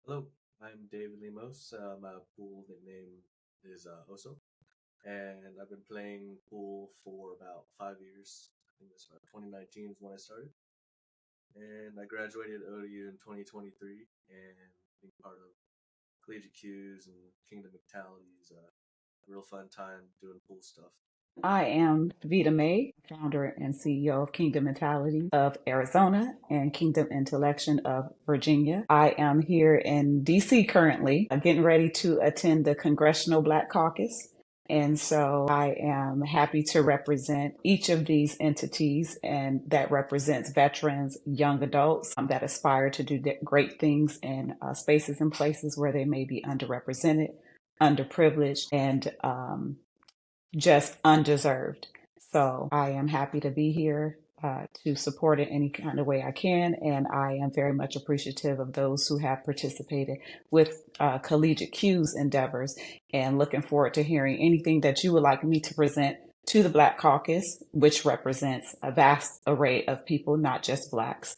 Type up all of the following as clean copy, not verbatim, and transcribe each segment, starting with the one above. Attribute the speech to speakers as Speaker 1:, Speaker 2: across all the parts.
Speaker 1: Hello, I'm David Limos. My pool nickname is Oso, and I've been playing pool for about 5 years. I think it's about 2019 is when I started, and I graduated ODU in 2023, and being part of Collegiate Cues and Kingdom Mentality is a real fun time doing pool stuff.
Speaker 2: I am Vita May, founder and CEO of Kingdom Mentality of Arizona and Kingdom Intellection of Virginia. I am here in DC currently, getting ready to attend the Congressional Black Caucus. And so I am happy to represent each of these entities, and that represents veterans, young adults that aspire to do great things in spaces and places where they may be underrepresented, underprivileged, and just undeserved. So I am happy to be here to support it any kind of way I can. And I am very much appreciative of those who have participated with Collegiate Cues endeavors and looking forward to hearing anything that you would like me to present to the Black Caucus, which represents a vast array of people, not just Blacks.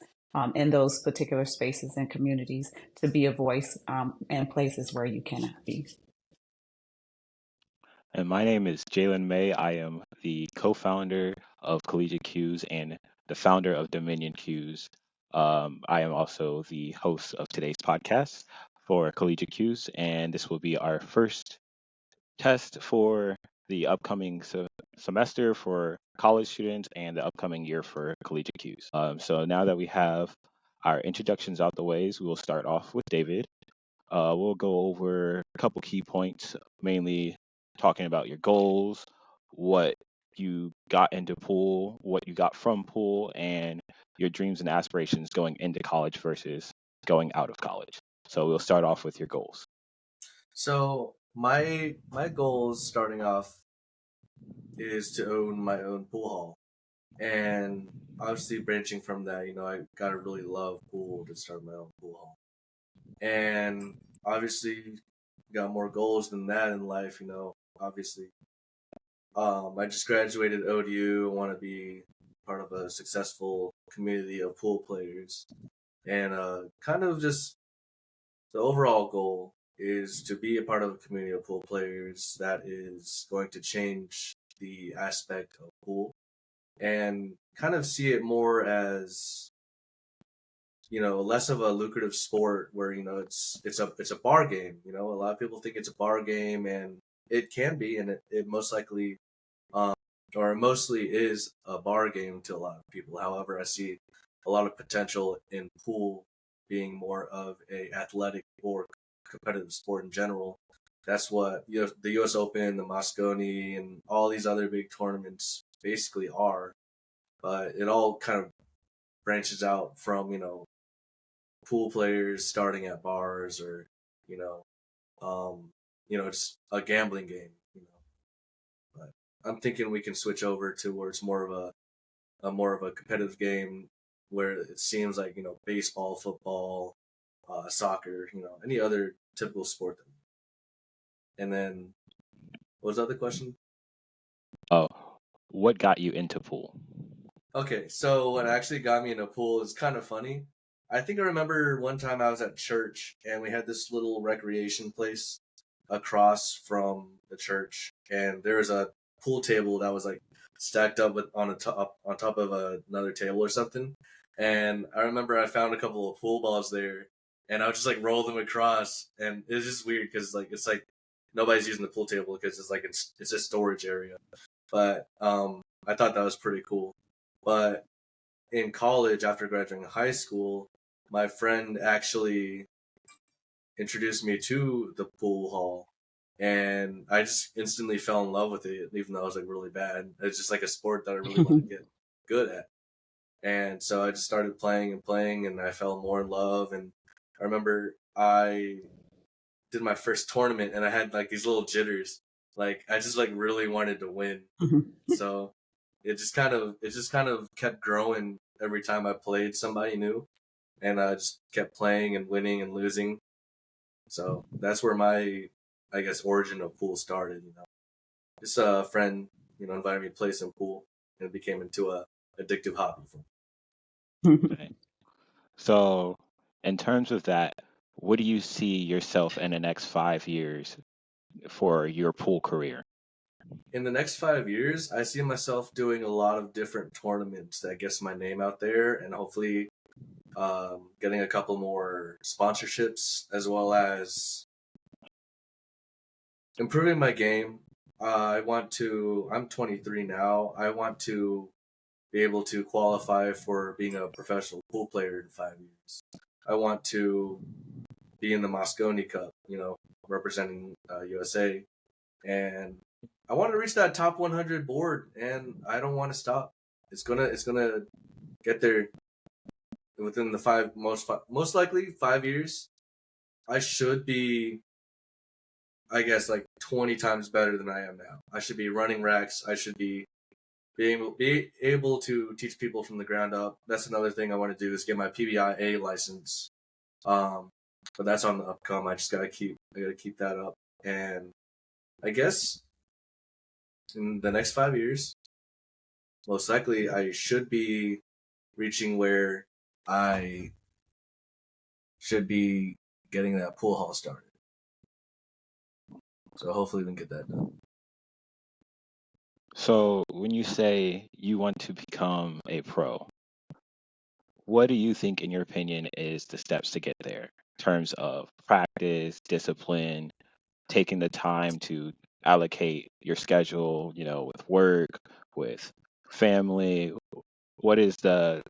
Speaker 2: In those particular spaces and communities to be a voice in places where you cannot be.
Speaker 3: And my name is Jalen May. I am the co-founder of Collegiate Cues and the founder of Dominion Cues. I am also the host of today's podcast for Collegiate Cues, and this will be our first test for the upcoming semester for college students and the upcoming year for Collegiate Cues. So now that we have our introductions out the ways, we will start off with David. We'll go over a couple key points, mainly talking about your goals, what you got into pool, what you got from pool, and your dreams and aspirations going into college versus going out of college. So we'll start off with your goals.
Speaker 1: So my goals starting off is to own my own pool hall. And obviously, branching from that, I gotta really love pool to start my own pool hall. And obviously, got more goals than that in life. Obviously, I just graduated ODU. I want to be part of a successful community of pool players, and kind of just the overall goal is to be a part of a community of pool players that is going to change the aspect of pool and kind of see it more as less of a lucrative sport where it's a bar game. A lot of people think it's a bar game, and it can be, and it most likely um or it mostly is a bar game to a lot of people. However, I see a lot of potential in pool being more of a athletic or competitive sport in general. That's what the U.S. Open, the Mosconi, and all these other big tournaments basically are. But it all kind of branches out from pool players starting at bars, or you know just a gambling game. But I'm thinking we can switch over towards more of a competitive game where it seems like baseball, football, soccer, any other typical sport. And then what was the other question?
Speaker 3: Oh, what got you into pool?
Speaker 1: Okay, so what actually got me into pool is kind of funny. I think I remember one time I was at church and we had this little recreation place across from the church, and there was a pool table that was like stacked up on top of another table or something. And I remember I found a couple of pool balls there, and I would just like roll them across, and it was just weird because it's like nobody's using the pool table because it's a storage area. But I thought that was pretty cool. But in college, after graduating high school, my friend actually introduced me to the pool hall, and I just instantly fell in love with it, even though I was like really bad. It's just like a sport that I really want to get good at. And so I just started playing and playing, and I fell more in love. And I remember I did my first tournament, and I had like these little jitters. Like I just like really wanted to win. So it just kind of kept growing every time I played somebody new, and I just kept playing and winning and losing. So that's where my, I guess, origin of pool started. Just a friend, invited me to play some pool, and it became into a addictive hobby for me.
Speaker 3: Okay. So, in terms of that, what do you see yourself in the next 5 years for your pool career?
Speaker 1: In the next 5 years, I see myself doing a lot of different tournaments that gets my name out there, and hopefully getting a couple more sponsorships, as well as improving my game. I'm 23 now. I want to be able to qualify for being a professional pool player in 5 years. I want to be in the Mosconi Cup, representing USA, and I want to reach that top 100 board, and I don't want to stop. It's gonna get there within the most likely 5 years. I should be, I guess, like 20 times better than I am now. I should be running racks. I should be able to teach people from the ground up. That's another thing I want to do is get my PBIA license. Um, but that's on the upcome. I gotta keep that up. And I guess in the next 5 years, most likely I should be reaching where I should be getting that pool hall started. So hopefully we can get that done.
Speaker 3: So when you say you want to become a pro, what do you think, in your opinion, is the steps to get there in terms of practice, discipline, taking the time to allocate your schedule, with work, with family? What is the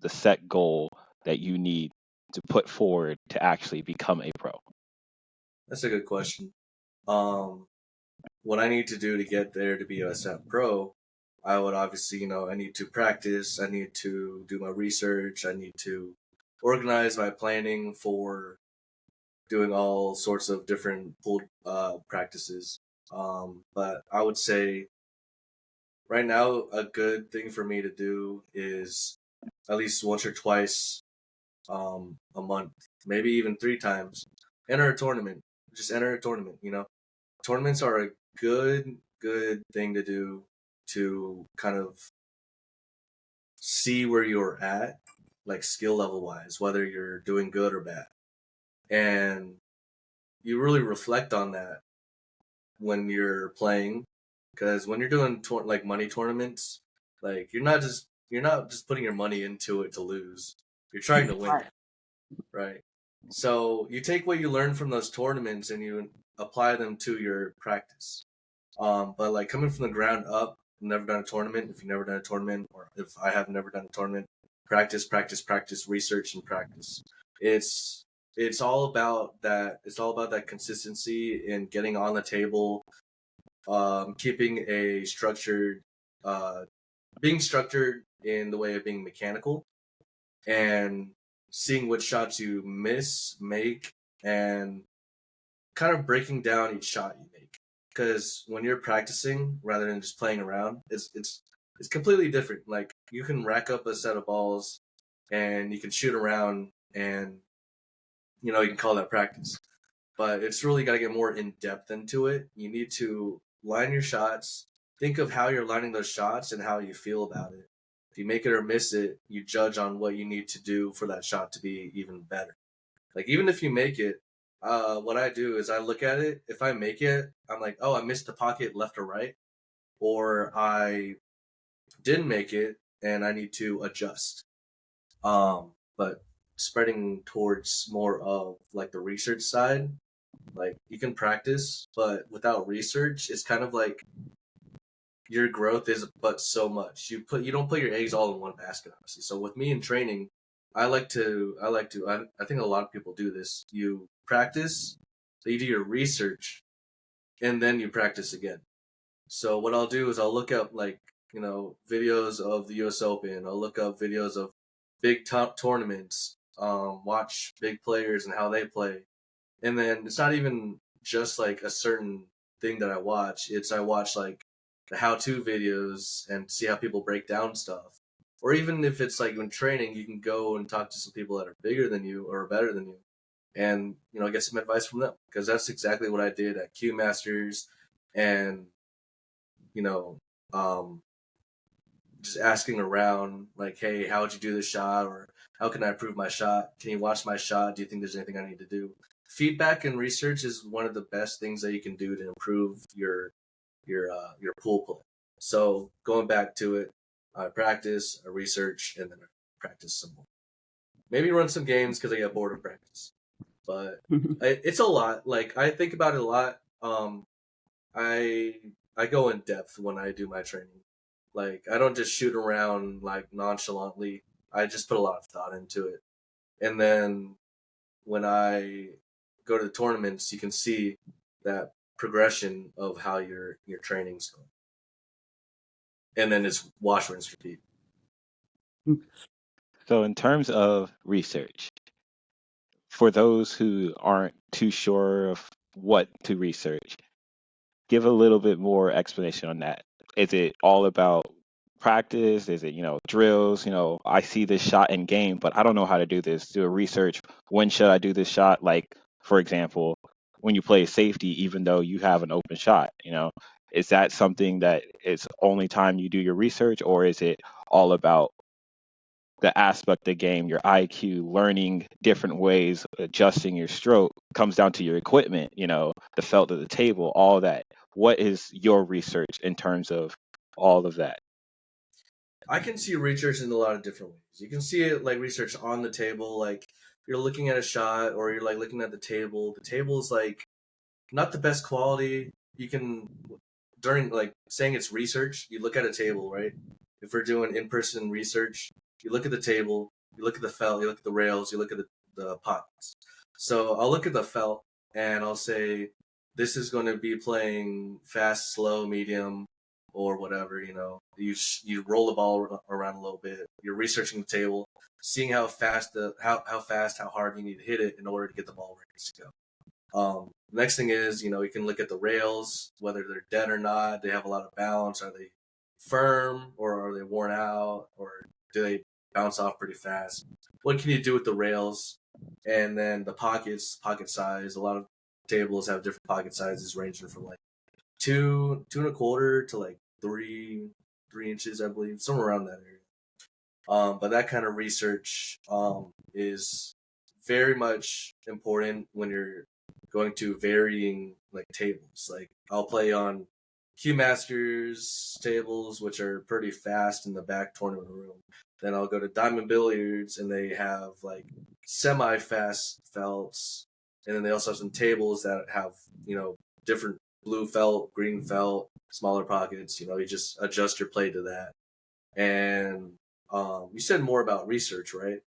Speaker 3: set goal that you need to put forward to actually become a pro?
Speaker 1: That's a good question. Um, what I need to do to get there to be a set pro, I would obviously, I need to practice. I need to do my research. I need to organize my planning for doing all sorts of different pool practices. But I would say right now, a good thing for me to do is at least once or twice a month, maybe even 3 times, enter a tournament. Just enter a tournament. Tournaments are a good thing to do to kind of see where you're at, like skill level wise, whether you're doing good or bad. And you really reflect on that when you're playing, because when you're doing like money tournaments, like you're not just putting your money into it to lose. You're trying to win,
Speaker 2: Right.
Speaker 1: right? So you take what you learn from those tournaments and you apply them to your practice. But like coming from the ground up, never done a tournament. If you've never done a tournament, or if I have never done a tournament, practice, practice, practice, research, and practice. It's it's all about that. It's all about that consistency in getting on the table, keeping a structured, uh, being structured in the way of being mechanical, and seeing what shots you miss, make, and kind of breaking down each shot you make. Because when you're practicing rather than just playing around, it's completely different. Like you can rack up a set of balls and you can shoot around, and you can call that practice. But it's really got to get more in depth into it. You need to line your shots, think of how you're lining those shots and how you feel about it. If you make it or miss it, you judge on what you need to do for that shot to be even better. Like even if you make it, what I do is I look at it. If I make it, I'm like, oh, I missed the pocket left or right, or I didn't make it and I need to adjust. But spreading towards more of like the research side, like you can practice, but without research, it's kind of like your growth is but so much. You don't put your eggs all in one basket, honestly. So with me in training, I think a lot of people do this. You practice, so you do your research, and then you practice again. So what I'll do is I'll look up like videos of the U.S. Open. I'll look up videos of big top tournaments. Watch big players and how they play, and then it's not even just like a certain thing that I watch. I watch like the how-to videos and see how people break down stuff. Or even if it's like when training, you can go and talk to some people that are bigger than you or better than you, and get some advice from them. Because that's exactly what I did at Q Masters, and you know, um, just asking around, like, hey, how would you do this shot, or how can I improve my shot? Can you watch my shot? Do you think there's anything I need to do? Feedback and research is one of the best things that you can do to improve your pool play. So going back to it, I practice, I research, and then I practice some more. Maybe run some games because I get bored of practice, but it's a lot. Like I think about it a lot. I I go in depth when I do my training. Like I don't just shoot around like nonchalantly. I just put a lot of thought into it. And then when I go to the tournaments, you can see that progression of how your training's going. And then it's wash, rinse, repeat.
Speaker 3: So in terms of research, for those who aren't too sure of what to research, give a little bit more explanation on that. Is it all about practice? Is it, drills? I see this shot in game, but I don't know how to do this. Do a research. When should I do this shot? Like, for example, when you play safety, even though you have an open shot, is that something that it's only time you do your research, or is it all about the aspect of the game, your IQ, learning different ways, adjusting your stroke, comes down to your equipment, the felt of the table, all that. What is your research in terms of all of that?
Speaker 1: I can see research in a lot of different ways. You can see it like research on the table, like you're looking at a shot or you're like looking at the table. The table is like not the best quality. You can during like saying it's research, you look at a table, right? If we're doing in-person research, you look at the table, you look at the felt, you look at the rails, you look at the pockets. So I'll look at the felt and I'll say this is going to be playing fast, slow, medium, or whatever. You roll the ball around a little bit. You're researching the table, seeing how fast how hard you need to hit it in order to get the ball ready to go. Next thing is, you can look at the rails, whether they're dead or not. They have a lot of bounce. Are they firm or are they worn out or do they bounce off pretty fast? What can you do with the rails? And then the pocket size. A lot of tables have different pocket sizes ranging from like 2.25 to like 3 inches, I believe, somewhere around that area. But that kind of research is very much important when you're going to varying like tables. Like I'll play on Q Masters tables, which are pretty fast in the back tournament room. Then I'll go to Diamond Billiards, and they have like semi-fast felts, and then they also have some tables that have different blue felt, green felt, smaller pockets. You just adjust your play to that. And you said more about research, right?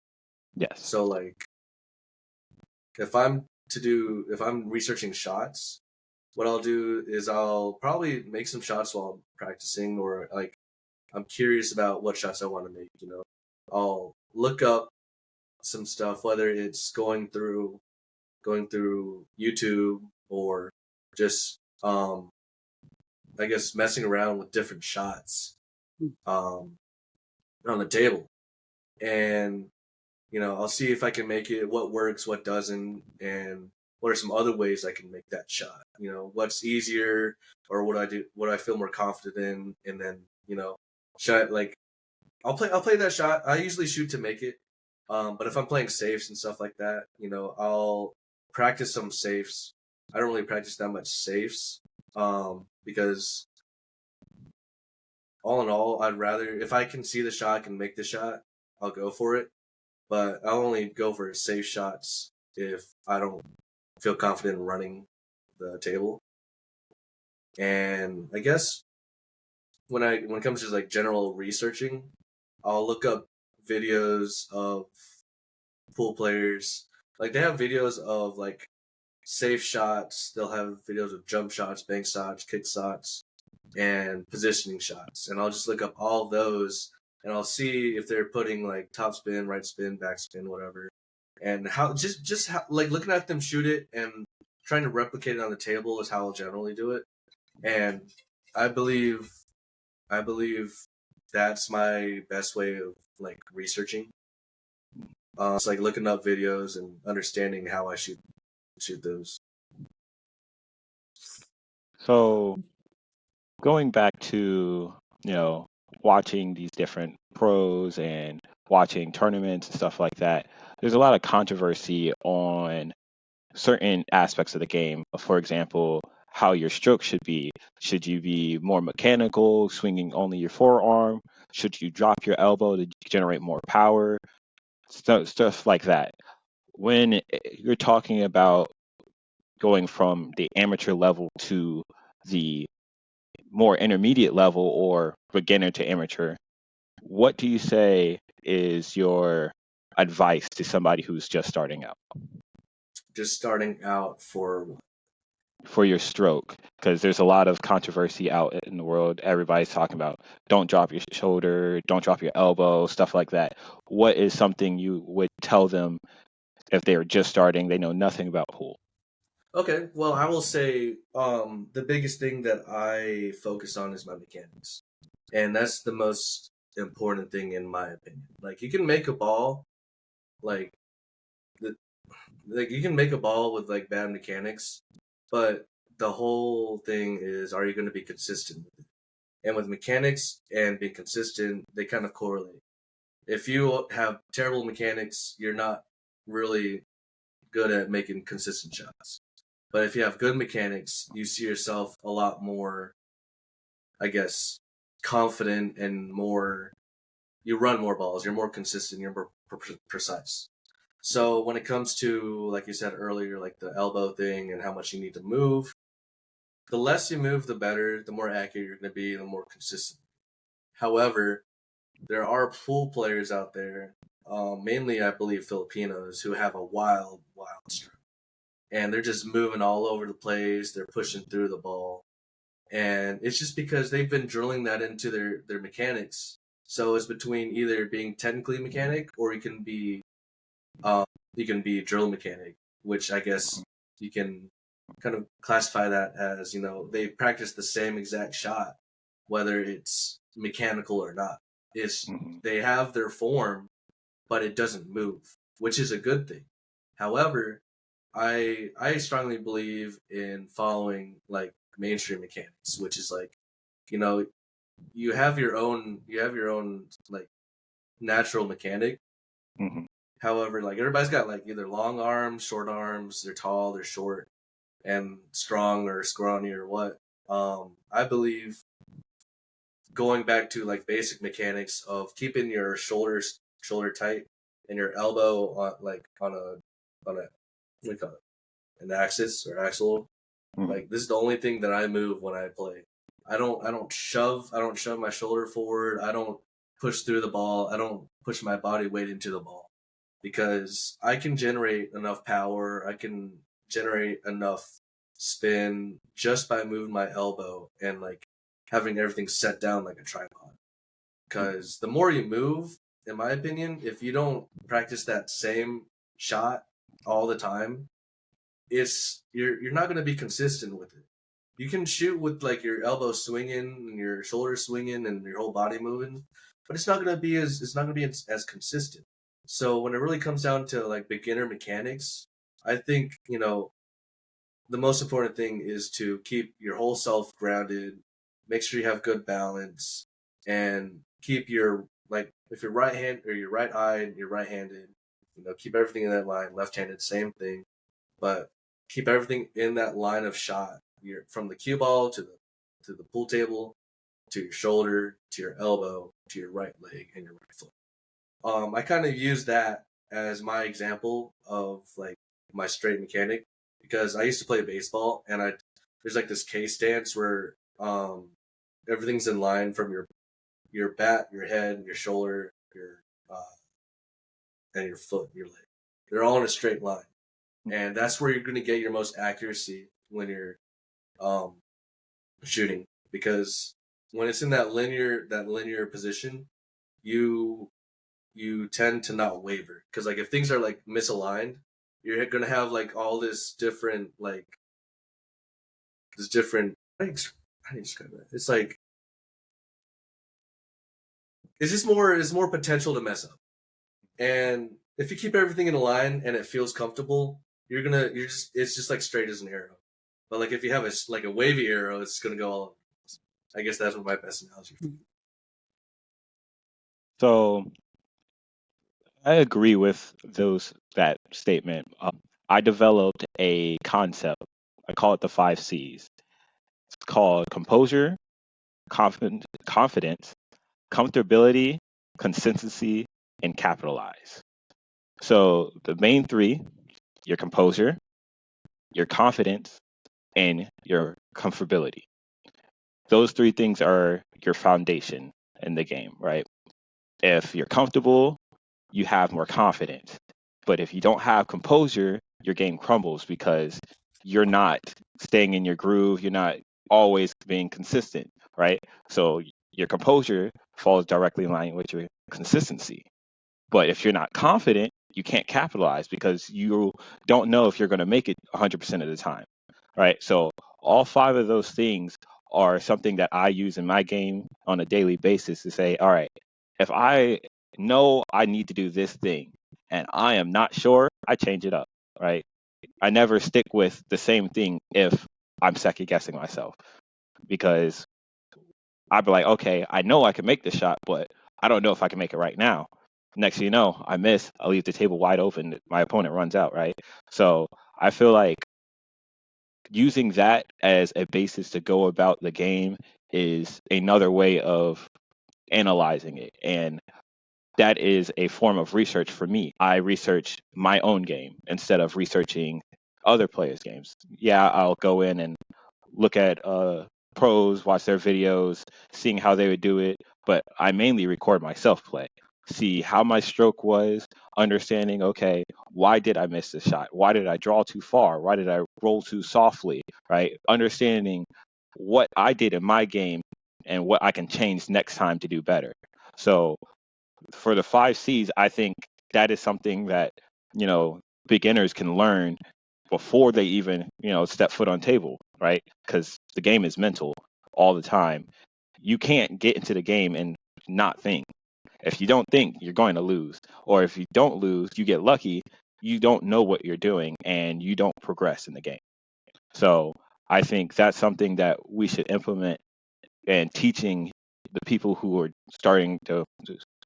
Speaker 3: Yes.
Speaker 1: So like, if I'm researching shots, what I'll do is I'll probably make some shots while I'm practicing, or like I'm curious about what shots I want to make. I'll look up some stuff, whether it's going through YouTube or just I guess messing around with different shots on the table, and I'll see if I can make it, what works, what doesn't, and what are some other ways I can make that shot. What's easier, or what I feel more confident in, and then should I, like I'll play that shot. I usually shoot to make it, but if I'm playing safes and stuff like that, I'll practice some safes. I don't really practice that much safes, because all in all, I'd rather, if I can see the shot, I can make the shot, I'll go for it. But I'll only go for safe shots if I don't feel confident in running the table. And I guess when it comes to like general researching, I'll look up videos of pool players. Like they have videos of like safe shots. They'll have videos of jump shots, bank shots, kick shots, and positioning shots. And I'll just look up all of those and I'll see if they're putting like top spin, right spin, back spin, whatever. And how just how, like looking at them shoot it and trying to replicate it on the table is how I'll generally do it. And I believe that's my best way of like researching. It's like looking up videos and understanding how I shoot those.
Speaker 3: So going back to, watching these different pros and watching tournaments and stuff like that, there's a lot of controversy on certain aspects of the game. For example, how your stroke should be. Should you be more mechanical, swinging only your forearm? Should you drop your elbow to generate more power? Stuff like that. When you're talking about going from the amateur level to the more intermediate level or beginner to amateur, what do you say is your advice to somebody who's just starting out
Speaker 1: Just starting out
Speaker 3: for your stroke? Because there's a lot of controversy out in the world. Everybody's talking about don't drop your shoulder, don't drop your elbow, stuff like that. What is something you would tell them if they're just starting, they know nothing about pool?
Speaker 1: Okay, well, I will say the biggest thing that I focus on is my mechanics, and that's the most important thing in my opinion. Like you can make a ball, like the, like you can make a ball with like bad mechanics, but the whole thing is, are you going to be consistent with it? And with mechanics and being consistent, they kind of correlate. If you have terrible mechanics, you're not really good at making consistent shots. But if you have good mechanics, you see yourself a lot more, I guess, confident and more. You run more balls. You're more consistent. You're more precise. So when it comes to, like you said earlier, like the elbow thing and how much you need to move, the less you move, the better. The more accurate you're going to be, the more consistent. However, there are pool players out there, mainly I believe Filipinos, who have a wild, wild stroke, and they're just moving all over the place. They're pushing through the ball, and it's just because they've been drilling that into their mechanics. So it's between either being technically mechanic or you can be drill mechanic, which I guess you can kind of classify that as, they practice the same exact shot, whether it's mechanical or not. It's
Speaker 3: Mhm.
Speaker 1: They have their form, but it doesn't move, which is a good thing. However, I strongly believe in following like mainstream mechanics, which is like, you know, you have your own like natural mechanic.
Speaker 3: Mhm.
Speaker 1: However, like everybody's got like either long arms, short arms, they're tall, they're short, and strong or scrawny or what. I believe going back to like basic mechanics of keeping your shoulder tight and your elbow on a what do you call it, an axis or axle.
Speaker 3: Mhm.
Speaker 1: Like this is the only thing that I move when I play. I don't shove my shoulder forward. I don't push through the ball. I don't push my body weight into the ball because I can generate enough power. I can generate enough spin just by moving my elbow and like having everything set down like a tripod. Because the more you move, in my opinion, if you don't practice that same shot all the time, you're not going to be consistent with it. You can shoot with like your elbow swinging and your shoulders swinging and your whole body moving, but it's not going to be as consistent. So when it really comes down to like beginner mechanics, I think the most important thing is to keep your whole self grounded, make sure you have good balance, and keep your like if you're right hand or you're right eyed, you're right handed, keep everything in that line. Left handed, same thing, but keep everything in that line of shot. You're from the cue ball to the pool table, to your shoulder, to your elbow, to your right leg and your right foot. I kind of use that as my example of like my straight mechanic because I used to play baseball and there's like this K stance where everything's in line from your bat, your head, your shoulder, your uh, and your foot, your leg. They're all in a straight line, and that's where you're going to get your most accuracy when you're um, shooting because when it's in that linear position, you you tend to not waver because like if things are like misaligned, you're gonna have like all this different how do you describe it? It's like it's more potential to mess up. And if you keep everything in a line and it feels comfortable, it's just like straight as an arrow. But like if you have like a wavy arrow, it's gonna go all over. I guess that's what my best analogy.
Speaker 3: So I agree with that statement. I developed a concept. I call it the 5 C's. It's called composure, confidence, comfortability, consistency, and capitalize. So the main three: your composure, your confidence, and your comfortability. Those three things are your foundation in the game, right? If you're comfortable, you have more confidence. But if you don't have composure, your game crumbles because you're not staying in your groove. You're not always being consistent, right? So your composure falls directly in line with your consistency. But if you're not confident, you can't capitalize because you don't know if you're going to make it 100% of the time, right? So all five of those things are something that I use in my game on a daily basis to say, all right, if I know I need to do this thing and I am not sure, I change it up, right? I never stick with the same thing if I'm second guessing myself because I'd be like, okay, I know I can make this shot, but I don't know if I can make it right now. Next thing you know, I miss, I leave the table wide open, my opponent runs out, right? So I feel like using that as a basis to go about the game is another way of analyzing it. And that is a form of research for me. I research my own game instead of researching other players' games. Yeah, I'll go in and look at pros, watch their videos, seeing how they would do it, but I mainly record myself play. See how my stroke was, understanding, okay, why did I miss the shot? Why did I draw too far? Why did I roll too softly? Right? Understanding what I did in my game and what I can change next time to do better. So for the 5 C's, I think that is something that, beginners can learn before they even, step foot on table, right? Because the game is mental all the time. You can't get into the game and not think. If you don't think, you're going to lose. Or if you don't lose, you get lucky, you don't know what you're doing and you don't progress in the game. So I think that's something that we should implement and teaching the people who are starting to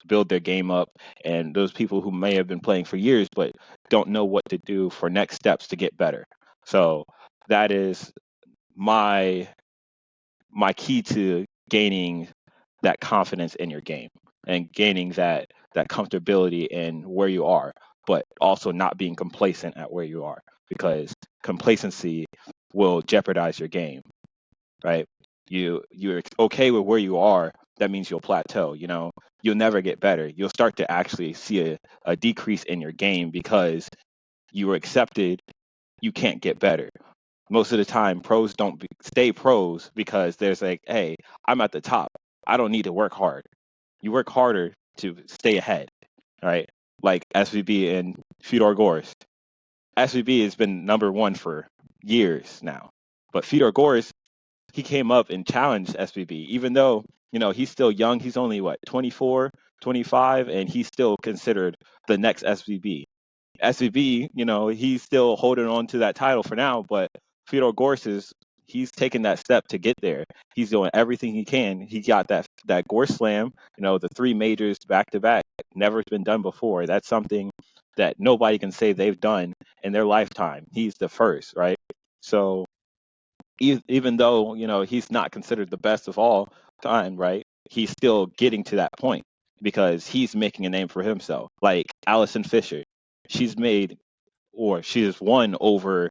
Speaker 3: build their game up and those people who may have been playing for years but don't know what to do for next steps to get better. So that is my key to gaining that confidence in your game and gaining that comfortability in where you are, but also not being complacent at where you are because complacency will jeopardize your game, right? You're okay with where you are, that means you'll plateau, you'll never get better. You'll start to actually see a decrease in your game because you were accepted, you can't get better. Most of the time pros don't stay pros because there's like, hey, I'm at the top, I don't need to work hard. You work harder to stay ahead, right? Like SVB and Fedor Gorst. SVB has been number one for years now, but Fedor Gorst, he came up and challenged SVB, even though, he's still young. He's only, 24, 25, and he's still considered the next SVB. SVB, he's still holding on to that title for now, but Fedor Gorst he's taken that step to get there. He's doing everything he can. He got that Gorst slam, the 3 majors back to back. Never been done before. That's something that nobody can say they've done in their lifetime. He's the first, right? So even though he's not considered the best of all time, right? He's still getting to that point because he's making a name for himself. Like Allison Fisher, she's made or she has won over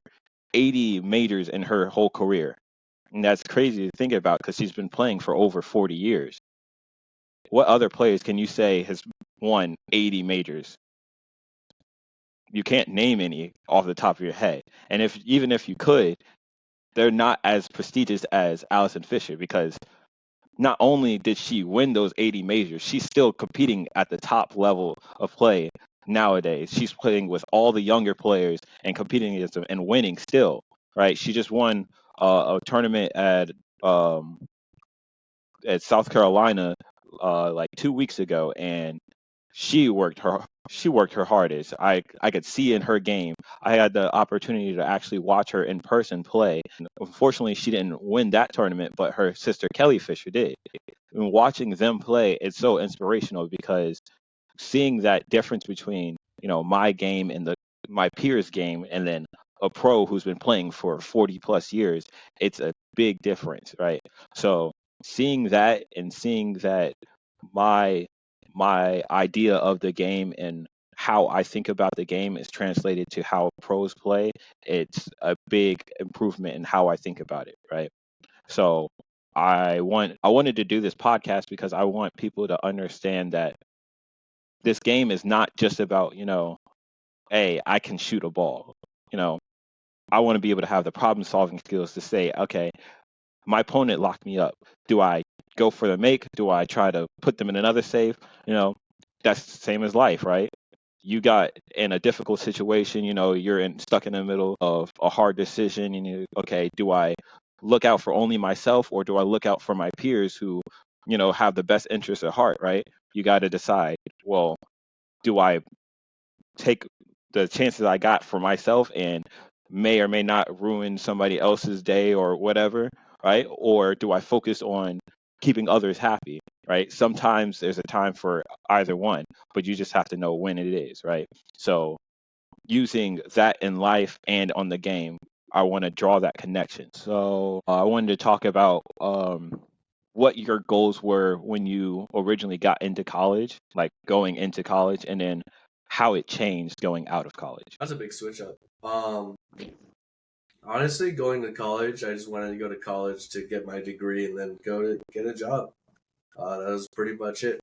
Speaker 3: 80 majors in her whole career, and that's crazy to think about because she's been playing for over 40 years. What other players can you say has won 80 majors? You can't name any off the top of your head, and even if you could, they're not as prestigious as Allison Fisher because not only did she win those 80 majors, she's still competing at the top level of play nowadays. She's playing with all the younger players and competing against them and winning still, right? She just won a tournament at South Carolina like 2 weeks ago, and she worked her hardest. I could see in her game. I had the opportunity to actually watch her in person play. Unfortunately, she didn't win that tournament, but her sister Kelly Fisher did. and watching them play, it's so inspirational because seeing that difference between my game and my peers game, and then a pro who's been playing for 40 plus years, it's a big difference, right? So seeing that, and seeing that my my idea of the game and how I think about the game is translated to how pros play, it's a big improvement in how I think about it, right? So I wanted to do this podcast because I want people to understand that this game is not just about, hey, I can shoot a ball. You know, I want to be able to have the problem solving skills to say, okay, my opponent locked me up. Do I go for the make? Do I try to put them in another save? You know, that's the same as life, right? You got in a difficult situation, you're stuck in the middle of a hard decision, and okay, do I look out for only myself, or do I look out for my peers who, have the best interests at heart, right? You got to decide, well, do I take the chances I got for myself and may or may not ruin somebody else's day or whatever, right? Or do I focus on keeping others happy, right? Sometimes there's a time for either one, but you just have to know when it is, right? So using that in life and on the game, I want to draw that connection. So I wanted to talk about what your goals were when you originally got into college, like going into college, and then how it changed going out of college.
Speaker 1: That's a big switch up. Honestly, going to college, I just wanted to go to college to get my degree and then go to get a job. That was pretty much it.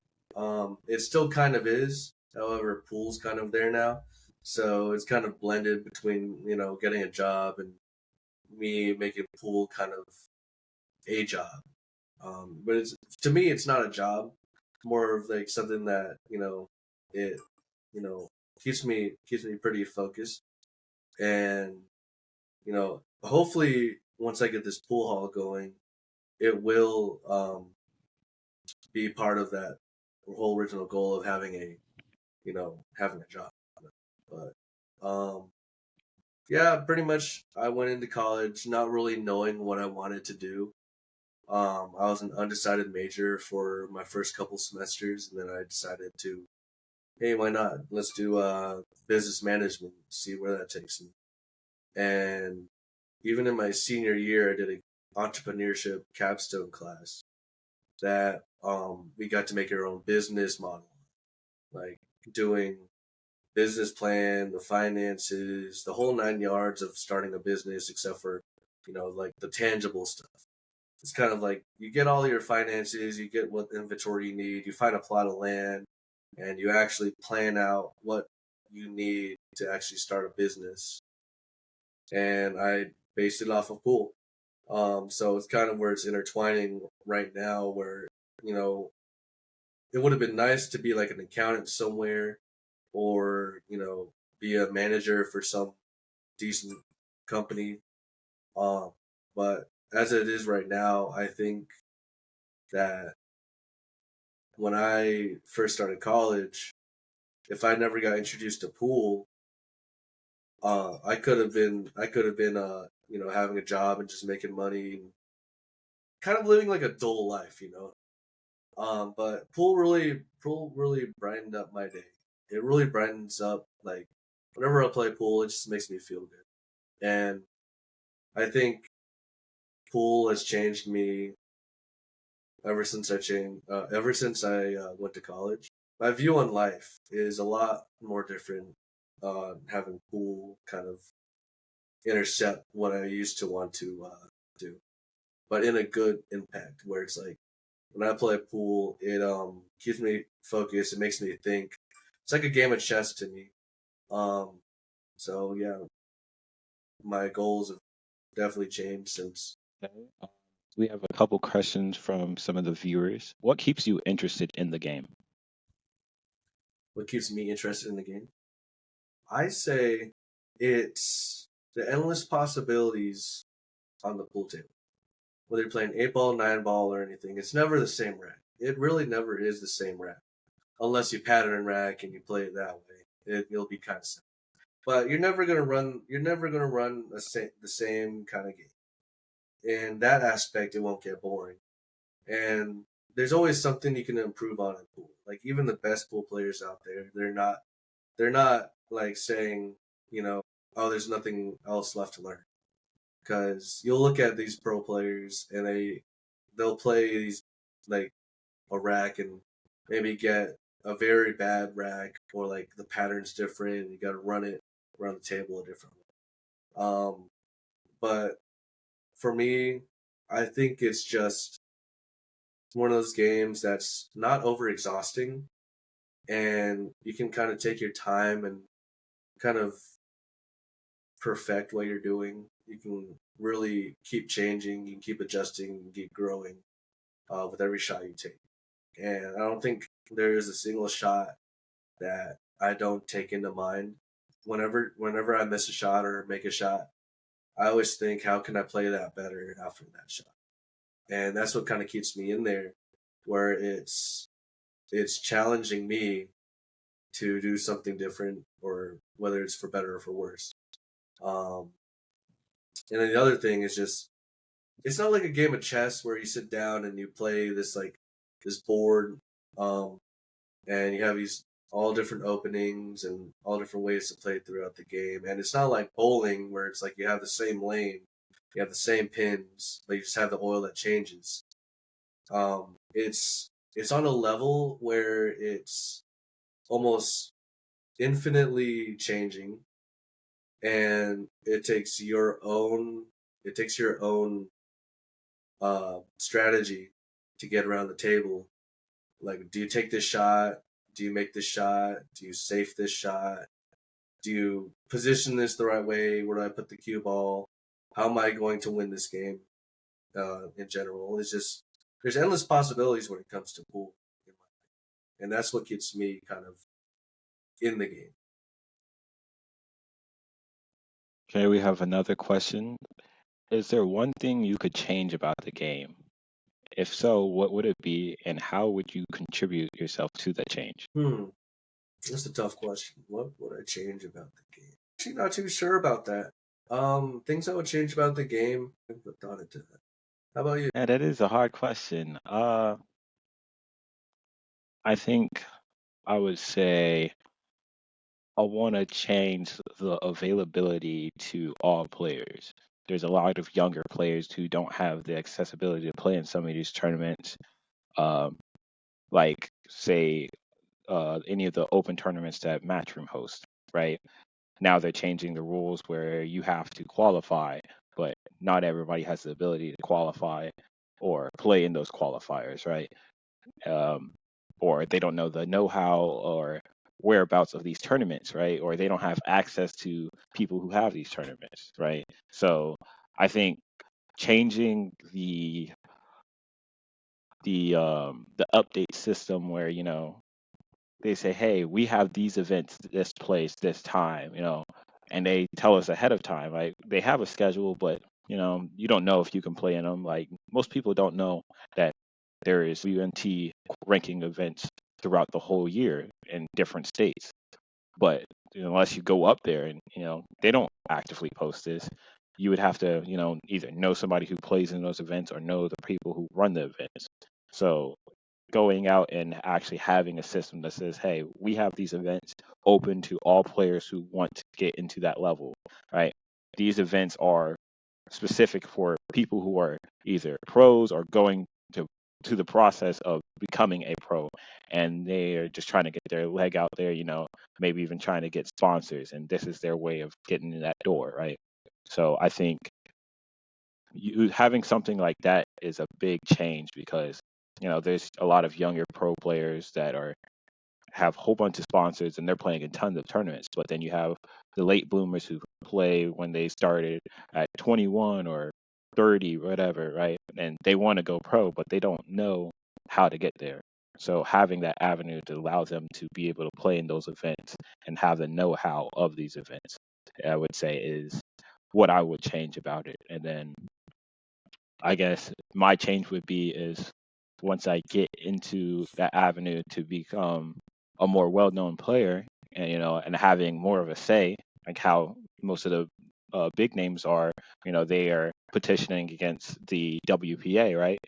Speaker 1: It still kind of is. However, pool's kind of there now. So it's kind of blended between, getting a job and me making pool kind of a job. But it's to me, it's not a job. More of like something that it you know keeps me pretty focused, and hopefully once I get this pool hall going, it will be part of that whole original goal of having a job. But yeah, pretty much I went into college not really knowing what I wanted to do. I was an undecided major for my first couple semesters, and then I decided to, hey, why not? Let's do business management, see where that takes me. And even in my senior year, I did an entrepreneurship capstone class that we got to make our own business model, like doing business plan, the finances, the whole 9 yards of starting a business, except for like the tangible stuff. It's kind of like you get all your finances, you get what inventory you need, you find a plot of land, and you actually plan out what you need to actually start a business. And I based it off of pool. So it's kind of where it's intertwining right now, where you know it would have been nice to be like an accountant somewhere, or be a manager for some decent company. Um, but as it is right now, I think that when I first started college, if I never got introduced to pool, I could have been having a job and just making money and kind of living like a dull life. But pool really brightened up my day. It really brightens up, like whenever I play pool, it just makes me feel good. And I think pool has changed me ever since I went to college. My view on life is a lot more different. Having pool kind of intercept what I used to want to do, but in a good impact where it's like when I play pool, it keeps me focused. It makes me think. It's like a game of chess to me. Um, so yeah, my goals have definitely changed since.
Speaker 3: Okay. We have a couple questions from some of the viewers. What keeps you interested in the game?
Speaker 1: What keeps me interested in the game? I say it's the endless possibilities on the pool table. Whether you're playing 8 ball, 9 ball, or anything, it's never the same rack. It really never is the same rack, unless you pattern rack and you play it that way. It'll be kind of simple. But you're never gonna run. You're never gonna run the same kind of game. In that aspect, it won't get boring. And there's always something you can improve on in pool. Like even the best pool players out there, they're not like saying, oh, there's nothing else left to learn. Because you'll look at these pro players and they'll play these like a rack and maybe get a very bad rack, or like the pattern's different and you got to run it around the table a different way. But for me, I think it's just one of those games that's not over exhausting, and you can kind of take your time and kind of perfect what you're doing. You can really keep changing, you can keep adjusting, you keep growing with every shot you take. And I don't think there is a single shot that I don't take into mind. Whenever I miss a shot or make a shot, I always think, how can I play that better after that shot? And that's what kind of keeps me in there, where it's challenging me to do something different, or whether it's for better or for worse. Um, and then the other thing is just, it's not like a game of chess where you sit down and you play this board, um, and you have these all different openings and all different ways to play throughout the game. And it's not like bowling where it's like you have the same lane, you have the same pins, but you just have the oil that changes. It's on a level where it's almost infinitely changing, and it takes your own strategy to get around the table. Like, do you take this shot? Do you make this shot? Do you safe this shot? Do you position this the right way? Where do I put the cue ball? How am I going to win this game? In general, it's just, there's endless possibilities when it comes to pool, and that's what keeps me kind of in the game.
Speaker 3: Okay, we have another question. Is there one thing you could change about the game? If so, what would it be, and how would you contribute yourself to that change?
Speaker 1: That's a tough question. What would I change about the game? Actually, not too sure about that. Things I would change about the game. I haven't put thought into that. How about you?
Speaker 3: Yeah, that is a hard question. I think I would say I want to change the availability to all players. There's a lot of younger players who don't have the accessibility to play in some of these tournaments. Um, like say any of the open tournaments that Matchroom hosts, right? Now they're changing the rules where you have to qualify, but not everybody has the ability to qualify or play in those qualifiers, right? Um, or they don't know the know-how or whereabouts of these tournaments, right? Or they don't have access to people who have these tournaments, right? So I think changing the update system where they say, hey, we have these events this place this time, and they tell us ahead of time. Like they have a schedule, but you don't know if you can play in them. Like most people don't know that there is UNT ranking events throughout the whole year in different states. But unless you go up there and they don't actively post this, you would have to either know somebody who plays in those events or know the people who run the events. So going out and actually having a system that says, hey, we have these events open to all players who want to get into that level, right? These events are specific for people who are either pros or going to the process of becoming a pro, and they are just trying to get their leg out there, maybe even trying to get sponsors, and this is their way of getting in that door, right? So I think having something like that is a big change because there's a lot of younger pro players that have a whole bunch of sponsors and they're playing in tons of tournaments, but then you have the late bloomers who play when they started at 21 or 30, whatever, right? And they want to go pro, but they don't know how to get there. So having that avenue to allow them to be able to play in those events and have the know-how of these events, I would say is what I would change about it. And then I guess my change would be is once I get into that avenue to become a more well-known player, and and having more of a say, like how most of the big names are, they are petitioning against the WPA, right?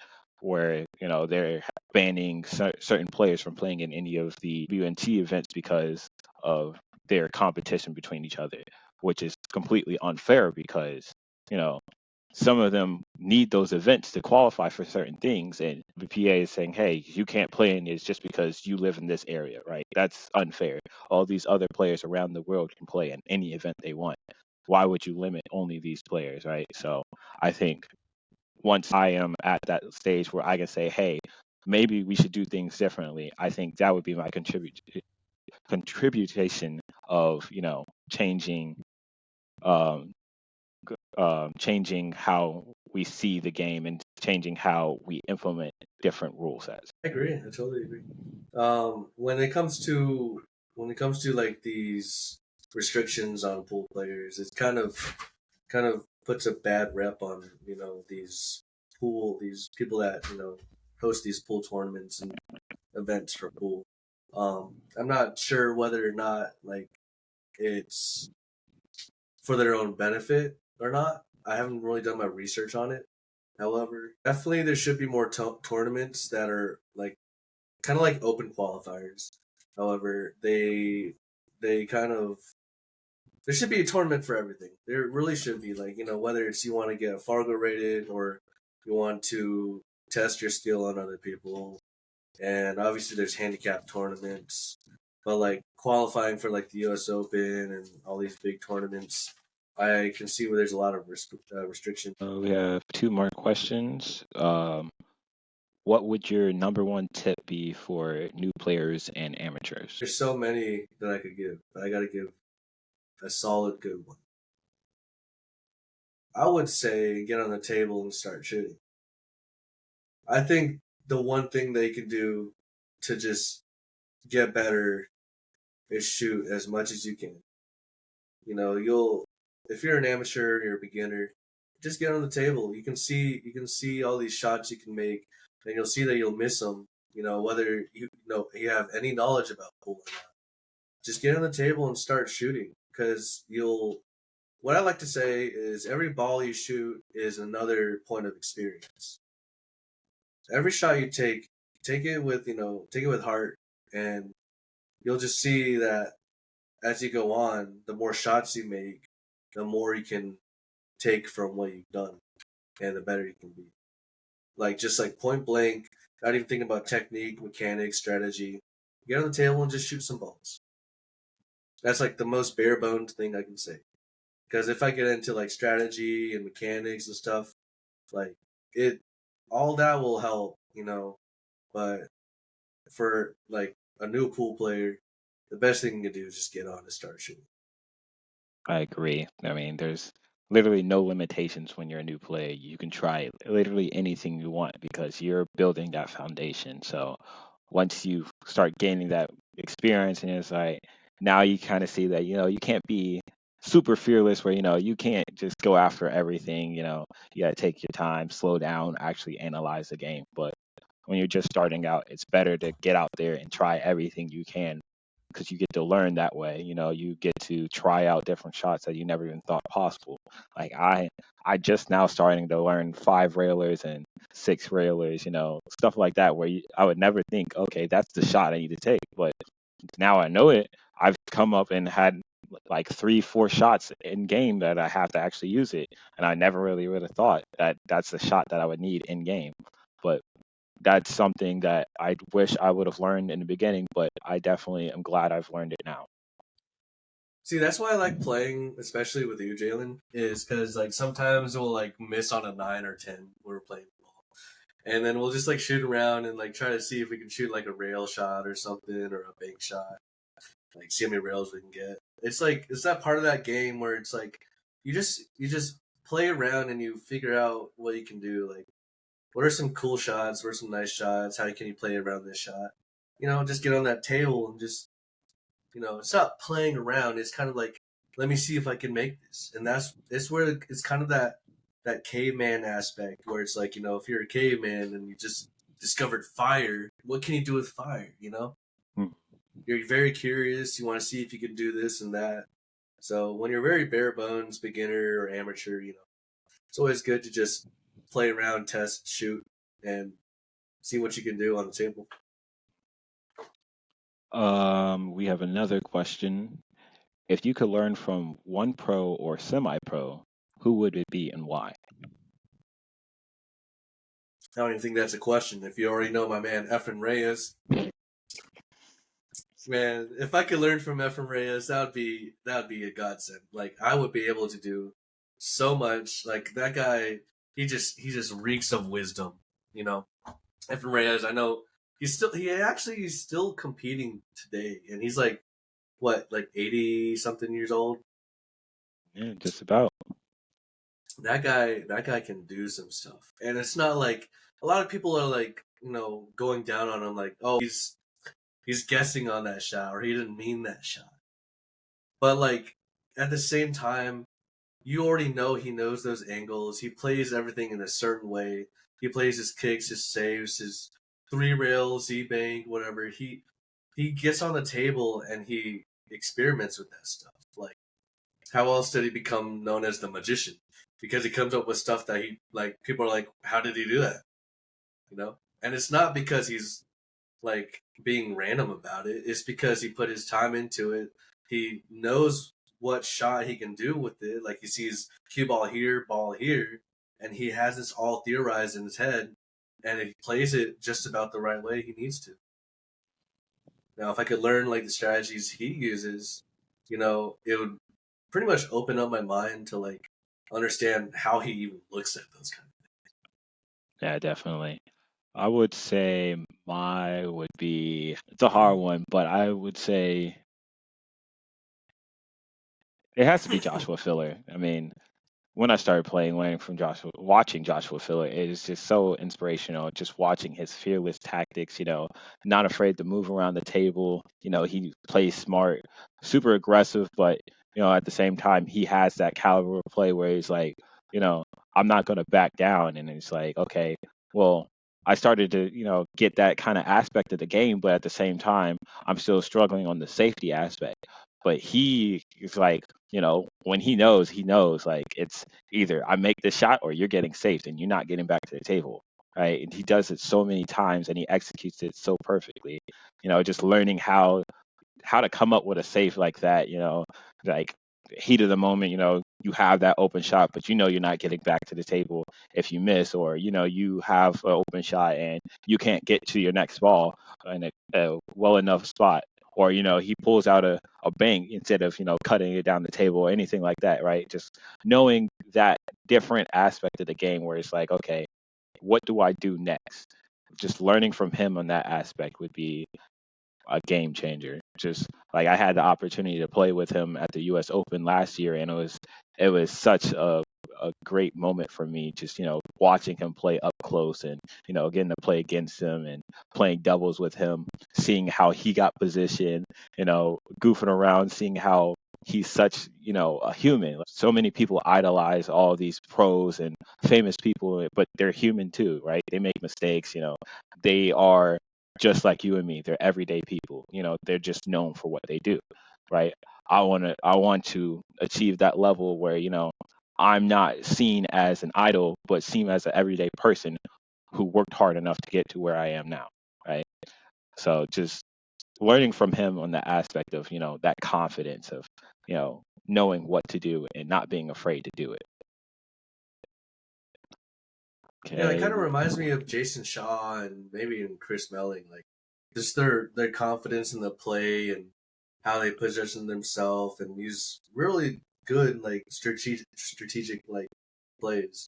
Speaker 3: where they're banning certain players from playing in any of the WNT events because of their competition between each other, which is completely unfair because you know some of them need those events to qualify for certain things, and the PA is saying, hey, you can't play in this just because you live in this area, right? That's unfair. All these other players around the world can play in any event they want. Why would you limit only these players, right? So I think once I am at that stage where I can say, hey, maybe we should do things differently, I think that would be my contribution of changing um, changing how we see the game and changing how we implement different rule sets.
Speaker 1: I agree. I totally agree. When it comes to like these restrictions on pool players, it's kind of puts a bad rep on these people that host these pool tournaments and events for pool. I'm not sure whether or not like it's for their own benefit or not. I haven't really done my research on it. However, definitely there should be more tournaments that are like kind of like open qualifiers. However, they kind of there should be a tournament for everything. There really should be like whether it's you want to get Fargo rated or you want to test your skill on other people, and obviously there's handicap tournaments, but like qualifying for like the U.S. Open and all these big tournaments, I can see where there's a lot of restrictions.
Speaker 3: We have two more questions. What would your number one tip be for new players and amateurs?
Speaker 1: There's so many that I could give, but I got to give a solid good one. I would say get on the table and start shooting. I think the one thing they can do to just get better is shoot as much as you can. You'll if you're an amateur, you're a beginner, just get on the table. You can see all these shots you can make, and you'll see that you'll miss them. Whether you have any knowledge about pool or not. Just get on the table and start shooting because you'll. What I like to say is every ball you shoot is another point of experience. Every shot you take it with heart, and you'll just see that as you go on, the more shots you make, the more you can take from what you've done, and the better you can be. Like just like point blank, not even thinking about technique, mechanics, strategy. Get on the table and just shoot some balls. That's like the most bare bones thing I can say. Because if I get into like strategy and mechanics and stuff, like it, all that will help, But for like a new pool player, the best thing you can do is just get on and start shooting.
Speaker 3: I agree. I mean, there's literally no limitations when you're a new player. You can try literally anything you want because you're building that foundation. So once you start gaining that experience, and it's like now you kind of see that you can't be super fearless where you can't just go after everything. You got to take your time, slow down, actually analyze the game. But when you're just starting out, it's better to get out there and try everything you can because you get to learn that way. You get to try out different shots that you never even thought possible. Like I just now starting to learn 5 railers and 6 railers, stuff like that, where I would never think, okay, that's the shot I need to take. But now I know it. I've come up and had like 3, 4 shots in game that I have to actually use it, and I never really would have thought that that's the shot that I would need in game. But that's something that I wish I would have learned in the beginning, but I definitely am glad I've learned it now.
Speaker 1: See, that's why I like playing, especially with you, Jalen, is because like sometimes we'll like miss on a 9 or 10 when we're playing ball, and then we'll just like shoot around and like try to see if we can shoot like a rail shot or something or a bank shot, like see how many rails we can get. It's like it's that part of that game where it's like you just play around and you figure out what you can do. Like what are some cool shots? What are some nice shots? How can you play around this shot? Just get on that table and just it's not playing around. It's kind of like, let me see if I can make this, and it's where it's kind of that caveman aspect where it's like if you're a caveman and you just discovered fire, what can you do with fire?
Speaker 3: Hmm.
Speaker 1: You're very curious. You want to see if you can do this and that. So when you're very bare bones, beginner or amateur, it's always good to just play around, test, shoot, and see what you can do on the table.
Speaker 3: We have another question. If you could learn from one pro or semi-pro, who would it be and why?
Speaker 1: I don't even think that's a question. If you already know my man Efren Reyes, man, if I could learn from Efren Reyes, that would be a godsend. Like I would be able to do so much. Like that guy, he just reeks of wisdom. You know, Efren Reyes. I know he's still competing today, and he's like what, like 80 something years old.
Speaker 3: Yeah, just about.
Speaker 1: That guy can do some stuff, and it's not like a lot of people are like going down on him like, oh, he's guessing on that shot or he didn't mean that shot. But like at the same time, you already know he knows those angles. He plays everything in a certain way. He plays his kicks, his saves, his three rails, Z bank, whatever. He gets on the table and he experiments with that stuff. Like how else did he become known as the magician? Because he comes up with stuff that he like people are like, how did he do that? You know? And it's not because he's like being random about it. It's because he put his time into it. He knows what shot he can do with it. Like he sees cue ball here, and he has this all theorized in his head, and he plays it just about the right way he needs to. Now, if I could learn like the strategies he uses, it would pretty much open up my mind to like understand how he even looks at those kind of
Speaker 3: Yeah, definitely. I would say my would be, it's a hard one, but I would say it has to be
Speaker 1: things.
Speaker 3: Joshua Filler. I mean, when I started playing, learning from Joshua, watching Joshua Filler, it is just so inspirational. Just watching his fearless tactics, not afraid to move around the table. He plays smart, super aggressive, but at the same time, he has that caliber of play where he's like, you know, I'm not going to back down, and it's like, okay, well. I started to, get that kind of aspect of the game, but at the same time, I'm still struggling on the safety aspect. But he is like, when he knows, like it's either I make this shot or you're getting saved and you're not getting back to the table. Right. And he does it so many times and he executes it so perfectly. Just learning how to come up with a save like that, like heat of the moment, you have that open shot, but you're not getting back to the table if you miss, or you have an open shot and you can't get to your next ball in a well enough spot, or he pulls out a bank instead of cutting it down the table or anything like that, right? Just knowing that different aspect of the game where it's like, okay, what do I do next? Just learning from him on that aspect would be a game changer. Just like I had the opportunity to play with him at the U.S. Open last year, and it was such a great moment for me. Just watching him play up close, and getting to play against him and playing doubles with him, seeing how he got positioned, goofing around, seeing how he's such a human. So many people idolize all these pros and famous people, but they're human too, right? They make mistakes. They are just like you and me. They're everyday people. They're just known for what they do, right? I want to achieve that level where, I'm not seen as an idol, but seen as an everyday person who worked hard enough to get to where I am now, right? So just learning from him on the aspect of, that confidence of, knowing what to do and not being afraid to do it.
Speaker 1: Yeah, it
Speaker 3: Okay.
Speaker 1: kind of reminds me of Jason Shaw and maybe even Chris Melling, like just their confidence in the play and how they position themselves, and these really good like strategic like plays.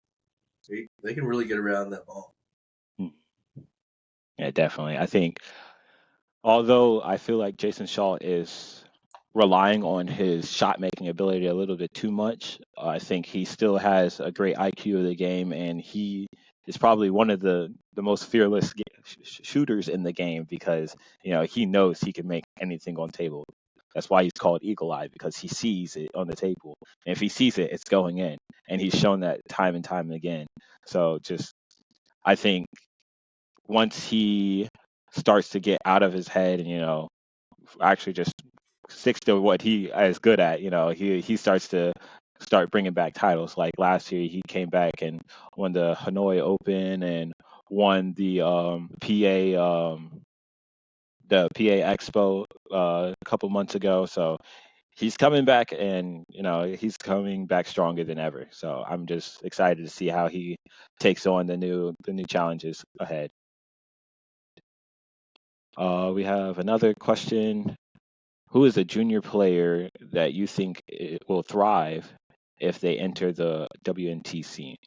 Speaker 1: They can really get around that ball.
Speaker 3: Mm, yeah, definitely. I think although I feel like Jason Shaw is relying on his shot making ability a little bit too much, I think he still has a great IQ of the game, and he is probably one of the most fearless shooters in the game because he knows he can make anything on table. That's why he's called Eagle Eye, because he sees it on the table, and if he sees it, it's going in, and he's shown that time and time again. So just I think once he starts to get out of his head and actually just sticks to what he is good at, he starts to start bringing back titles. Like last year, he came back and won the Hanoi Open and won the PA Expo a couple months ago. So he's coming back, and he's coming back stronger than ever. So I'm just excited to see how he takes on the new challenges ahead. We have another question. Who is a junior player that you think will thrive if they enter the WNT scene?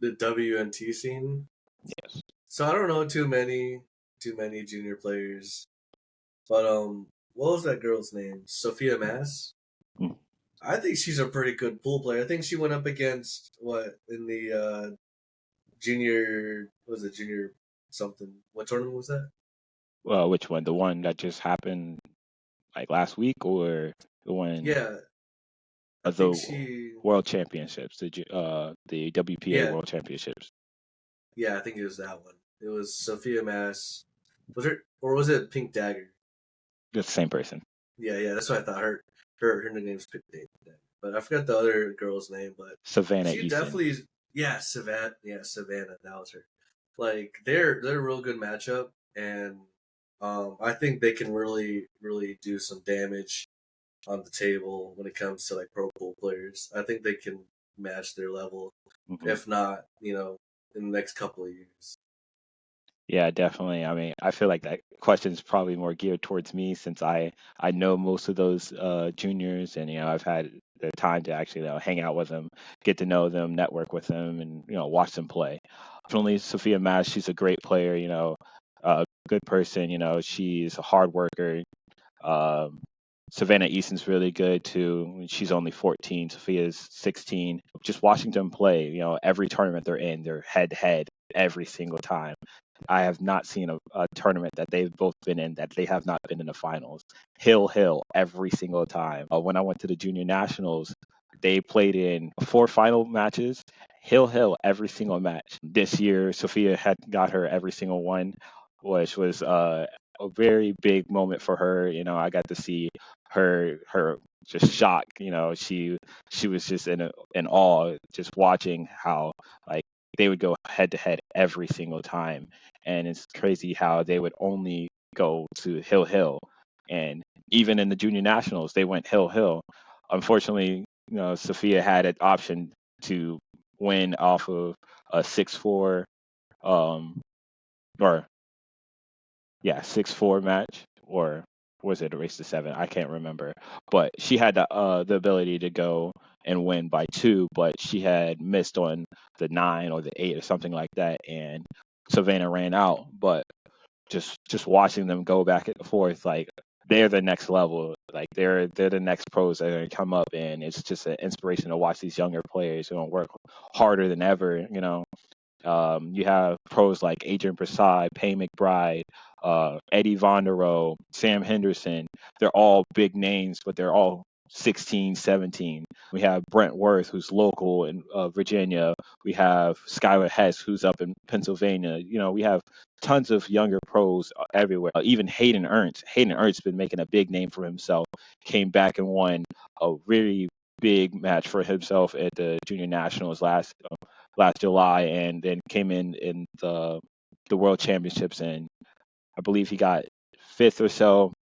Speaker 1: The WNT scene.
Speaker 3: Yes.
Speaker 1: So I don't know too many junior players, but what was that girl's name? Sophia Mass.
Speaker 3: Mm.
Speaker 1: I think she's a pretty good pool player. I think she went up against what in the junior. What was it junior something? What tournament was that?
Speaker 3: Well, which one? The one that just happened like last week, or the one
Speaker 1: Yeah, I
Speaker 3: of
Speaker 1: think
Speaker 3: the
Speaker 1: she.
Speaker 3: World Championships, the WPA
Speaker 1: Yeah,
Speaker 3: World Championships?
Speaker 1: yeah, I think it was that one. It was Sophia Mass. Was it or was it Pink Dagger?
Speaker 3: The same person.
Speaker 1: Yeah, yeah, that's what I thought. Her nickname's Pink Dagger, but I forgot the other girl's name. But
Speaker 3: Savannah
Speaker 1: she
Speaker 3: Easton.
Speaker 1: definitely, yeah, Savannah, yeah, Savannah, that was her. Like they're a real good matchup, and I think they can really do some damage on the table when it comes to like pro pool players. I think they can match their level,
Speaker 3: Hmm.
Speaker 1: if not, in the next couple of years.
Speaker 3: Yeah, definitely. I mean, I feel like that question is probably more geared towards me since I know most of those juniors, and I've had the time to actually hang out with them, get to know them, network with them, and watch them play. Definitely, Sophia Mass, she's a great player. A good person. She's a hard worker. Um, Savannah Easton's really good too. She's only 14. Sophia's 16. Just watching them play, every tournament they're in, they're head to head every single time. I have not seen a tournament that they've both been in that they have not been in the finals. Hill every single time. When I went to the junior nationals, they played in 4 final matches. Hill every single match. This year, Sophia had got her every single one, which was a very big moment for her. I got to see her just shocked. She was just in awe just watching how like they would go head to head every single time, and it's crazy how they would only go to Hill, and even in the junior nationals they went Hill. Unfortunately, Sophia had an option to win off of a 6-4 um or yeah, 6-4 match, or was it a race to 7? I can't remember. But she had the ability to go and win by 2, but she had missed on the 9 or the 8 or something like that, and Savannah ran out. But just watching them go back and forth, like they're the next level. Like they're the next pros that are gonna come up, and it's just an inspiration to watch these younger players who don't work harder than ever. You have pros like Adrian Prasad, Payne McBride, Eddie Vonderow, Sam Henderson. They're all big names, but they're all 16, 17. We have Brent Worth, who's local in Virginia. We have Skylar Hess, who's up in Pennsylvania. We have tons of younger pros everywhere. Even Hayden Ernst. Hayden Ernst's been making a big name for himself. Came back and won a really big match for himself at the Junior Nationals last July, and then came in the World Championships, and I believe he got fifth or so.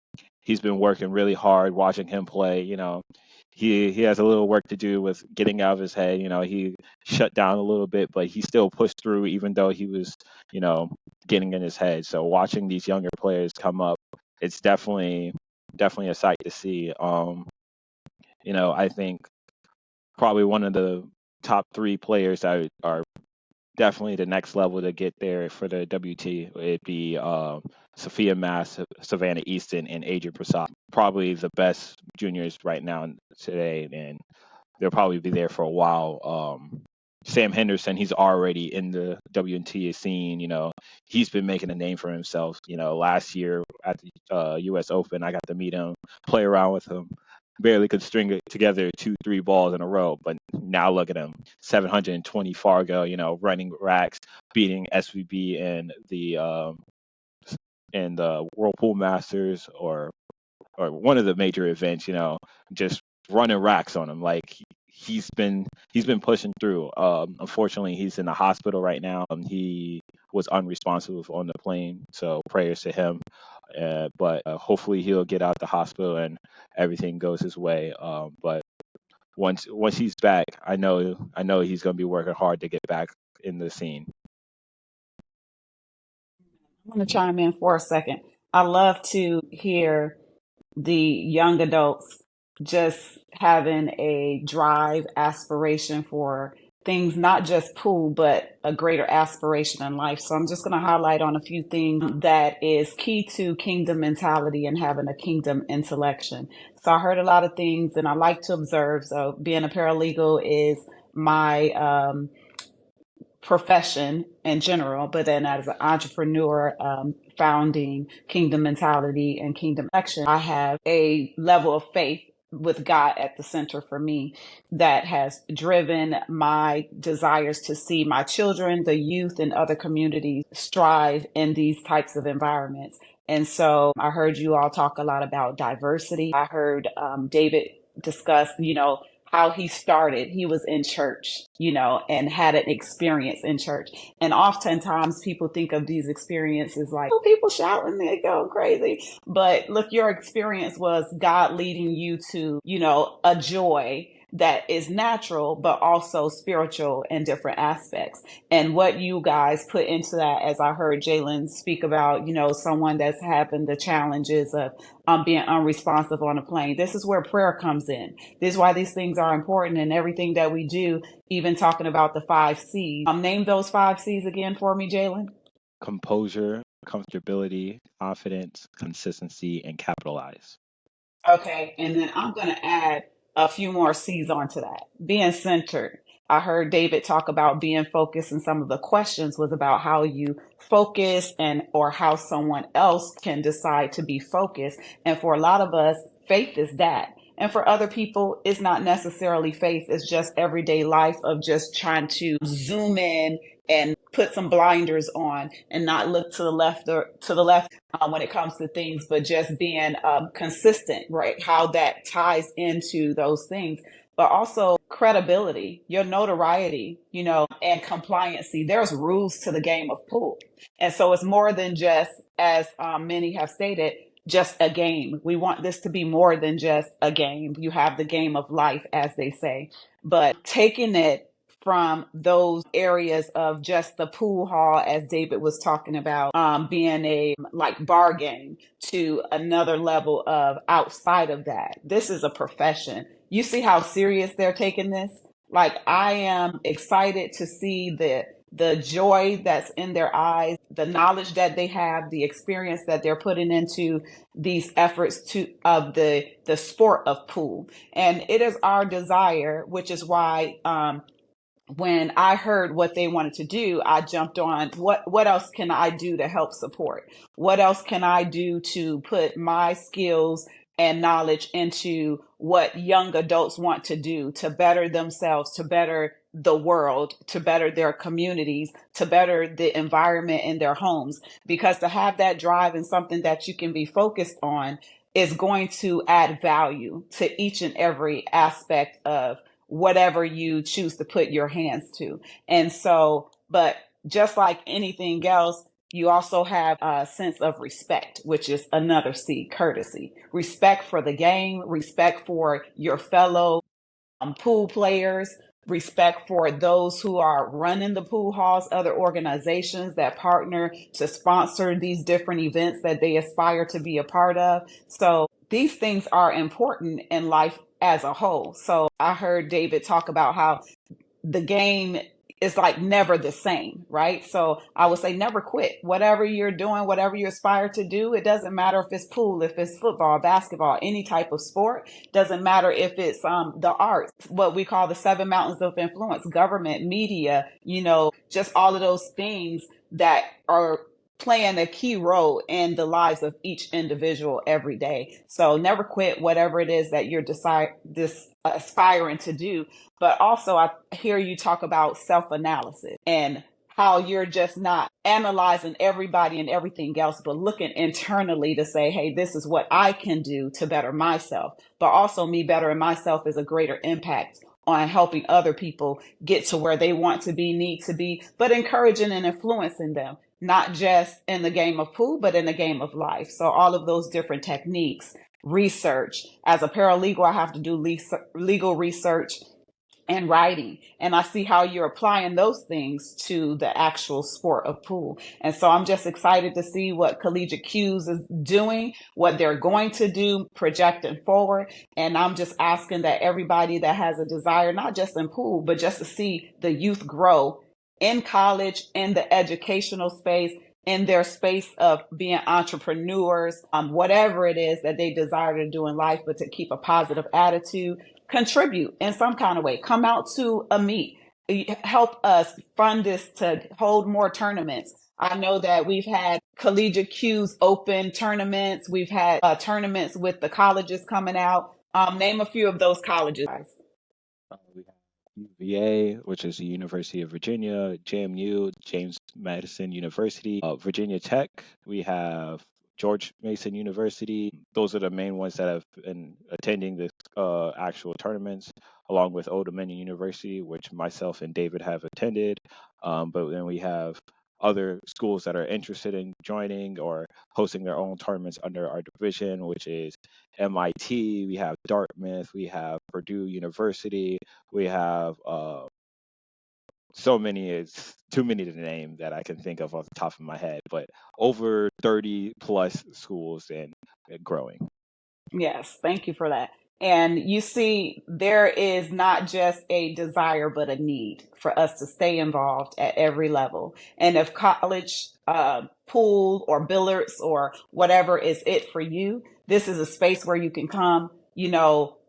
Speaker 3: He's been working really hard. Watching him play, he has a little work to do with getting out of his head. He shut down a little bit, but he still pushed through, even though he was, you know, getting in his head. So watching these younger players come up, it's definitely a sight to see. I think probably one of the top 3 players that are definitely the next level to get there for the WT. It'd be Sophia Mass, Savannah Easton, and Adrian Prasad. Probably the best juniors right now today, and they'll probably be there for a while. Sam Henderson, he's already in the WNT scene. He's been making a name for himself. Last year at the U.S. Open, I got to meet him, play around with him. Barely could string it together 2, 3 balls in a row, but now look at him, 720 Fargo. Running racks, beating SVB in the World Pool Masters or one of the major events. Just running racks on him. Like he's been pushing through. Unfortunately, he's in the hospital right now. He was unresponsive on the plane, so prayers to him. But hopefully he'll get out the hospital and everything goes his way. But once he's back, I know he's going to be working hard to get back in the scene.
Speaker 2: I'm going to chime in for a second. I love to hear the young adults just having a drive, aspiration for things, not just pool, but a greater aspiration in life. So I'm just going to highlight on a few things that is key to kingdom mentality and having a kingdom intellection. So I heard a lot of things and I like to observe. So being a paralegal is my profession in general, but then as an entrepreneur, founding Kingdom Mentality and Kingdom Action, I have a level of faith with God at the center for me that has driven my desires to see my children, the youth, and other communities strive in these types of environments. And so I heard you all talk a lot about diversity. I heard David discuss, how he started. He was in church, and had an experience in church. And oftentimes people think of these experiences like, oh, people shouting, they go crazy. But look, your experience was God leading you to, a joy that is natural, but also spiritual in different aspects. And what you guys put into that, as I heard Jalen speak about, someone that's having the challenges of being unresponsive on a plane. This is where prayer comes in. This is why these things are important in everything that we do, even talking about the 5 C's. Name those 5 C's again for me, Jalen.
Speaker 3: Composure, comfortability, confidence, consistency, and capitalize.
Speaker 2: Okay, and then I'm going to add a few more C's onto that. Being centered. I heard David talk about being focused, and some of the questions was about how you focus and or how someone else can decide to be focused. And for a lot of us, faith is that. And for other people, it's not necessarily faith. It's just everyday life of just trying to zoom in and put some blinders on and not look to the left or to the left when it comes to things, but just being consistent, right? How that ties into those things, but also credibility, your notoriety, and compliancy. There's rules to the game of pool. And so it's more than just, as many have stated, just a game. We want this to be more than just a game. You have the game of life, as they say, but taking it from those areas of just the pool hall, as David was talking about, being a like bar game, to another level of outside of that. This is a profession. You see how serious they're taking this? Like, I am excited to see the joy that's in their eyes, the knowledge that they have, the experience that they're putting into these efforts of the sport of pool. And it is our desire, which is why when I heard what they wanted to do, I jumped on what else can I do to help support? What else can I do to put my skills and knowledge into what young adults want to do to better themselves, to better the world, to better their communities, to better the environment in their homes? Because to have that drive and something that you can be focused on is going to add value to each and every aspect of whatever you choose to put your hands to. And so, but just like anything else, you also have a sense of respect, which is another C, courtesy. Respect for the game, respect for your fellow pool players, respect for those who are running the pool halls, other organizations that partner to sponsor these different events that they aspire to be a part of. So these things are important in life as a whole. So I heard David talk about how the game is like never the same, right? So I would say never quit. Whatever you're doing, whatever you aspire to do, it doesn't matter if it's pool, if it's football, basketball, any type of sport. Doesn't matter if it's the arts, what we call the 7 mountains of influence, government, media, just all of those things that are playing a key role in the lives of each individual every day. So never quit whatever it is that you're aspiring to do. But also, I hear you talk about self-analysis and how you're just not analyzing everybody and everything else, but looking internally to say, hey, this is what I can do to better myself. But also, me bettering myself is a greater impact on helping other people get to where they want to be, need to be, but encouraging and influencing them, not just in the game of pool, but in the game of life. So all of those different techniques, research. As a paralegal, I have to do legal research and writing. And I see how you're applying those things to the actual sport of pool. And so I'm just excited to see what Collegiate Cues is doing, what they're going to do, projecting forward. And I'm just asking that everybody that has a desire, not just in pool, but just to see the youth grow in college, in the educational space, in their space of being entrepreneurs, whatever it is that they desire to do in life, but to keep a positive attitude, contribute in some kind of way, come out to a meet, help us fund this to hold more tournaments. I know that we've had Collegiate Cues open tournaments. We've had tournaments with the colleges coming out. Name a few of those colleges.
Speaker 3: We have UVA, which is the University of Virginia, JMU, James Madison University, Virginia Tech. We have George Mason University. Those are the main ones that have been attending the actual tournaments, along with Old Dominion University, which myself and David have attended. But then we have other schools that are interested in joining or hosting their own tournaments under our division, which is MIT, we have Dartmouth, we have Purdue University, we have so many, it's too many to name that I can think of off the top of my head, but over 30 plus schools and growing.
Speaker 2: Yes, thank you for that. And you see, there is not just a desire, but a need for us to stay involved at every level. And if college, pool, or billiards, or whatever is it for you, this is a space where you can come,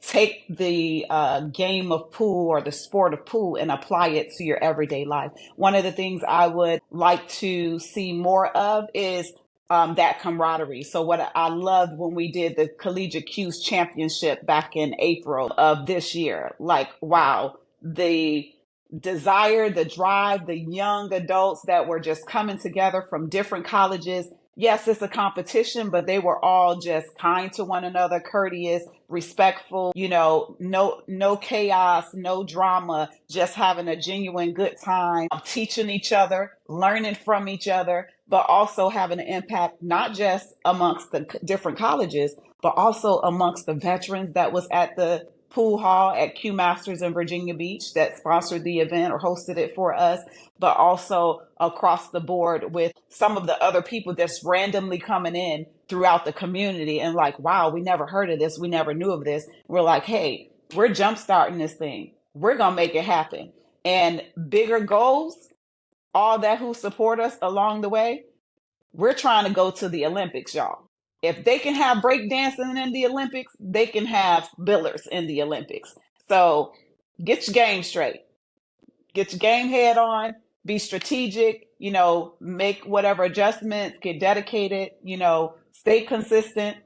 Speaker 2: take the game of pool or the sport of pool and apply it to your everyday life. One of the things I would like to see more of is that camaraderie. So what I loved when we did the Collegiate Cues Championship back in April of this year, like, wow, the desire, the drive, the young adults that were just coming together from different colleges. Yes, it's a competition, but they were all just kind to one another, courteous, respectful, no chaos, no drama, just having a genuine good time, teaching each other, learning from each other, but also having an impact, not just amongst the different colleges, but also amongst the veterans that was at the pool hall at Q Masters in Virginia Beach that sponsored the event or hosted it for us, but also across the board with some of the other people that's randomly coming in throughout the community and like, wow, we never heard of this. We never knew of this. We're like, hey, we're jumpstarting this thing. We're going to make it happen. And bigger goals, all that who support us along the way, we're trying to go to the Olympics, y'all. If they can have breakdancing in the Olympics, they can have billiards in the Olympics. So get your game straight. Get your game head on. Be strategic, make whatever adjustments, get dedicated, stay consistent.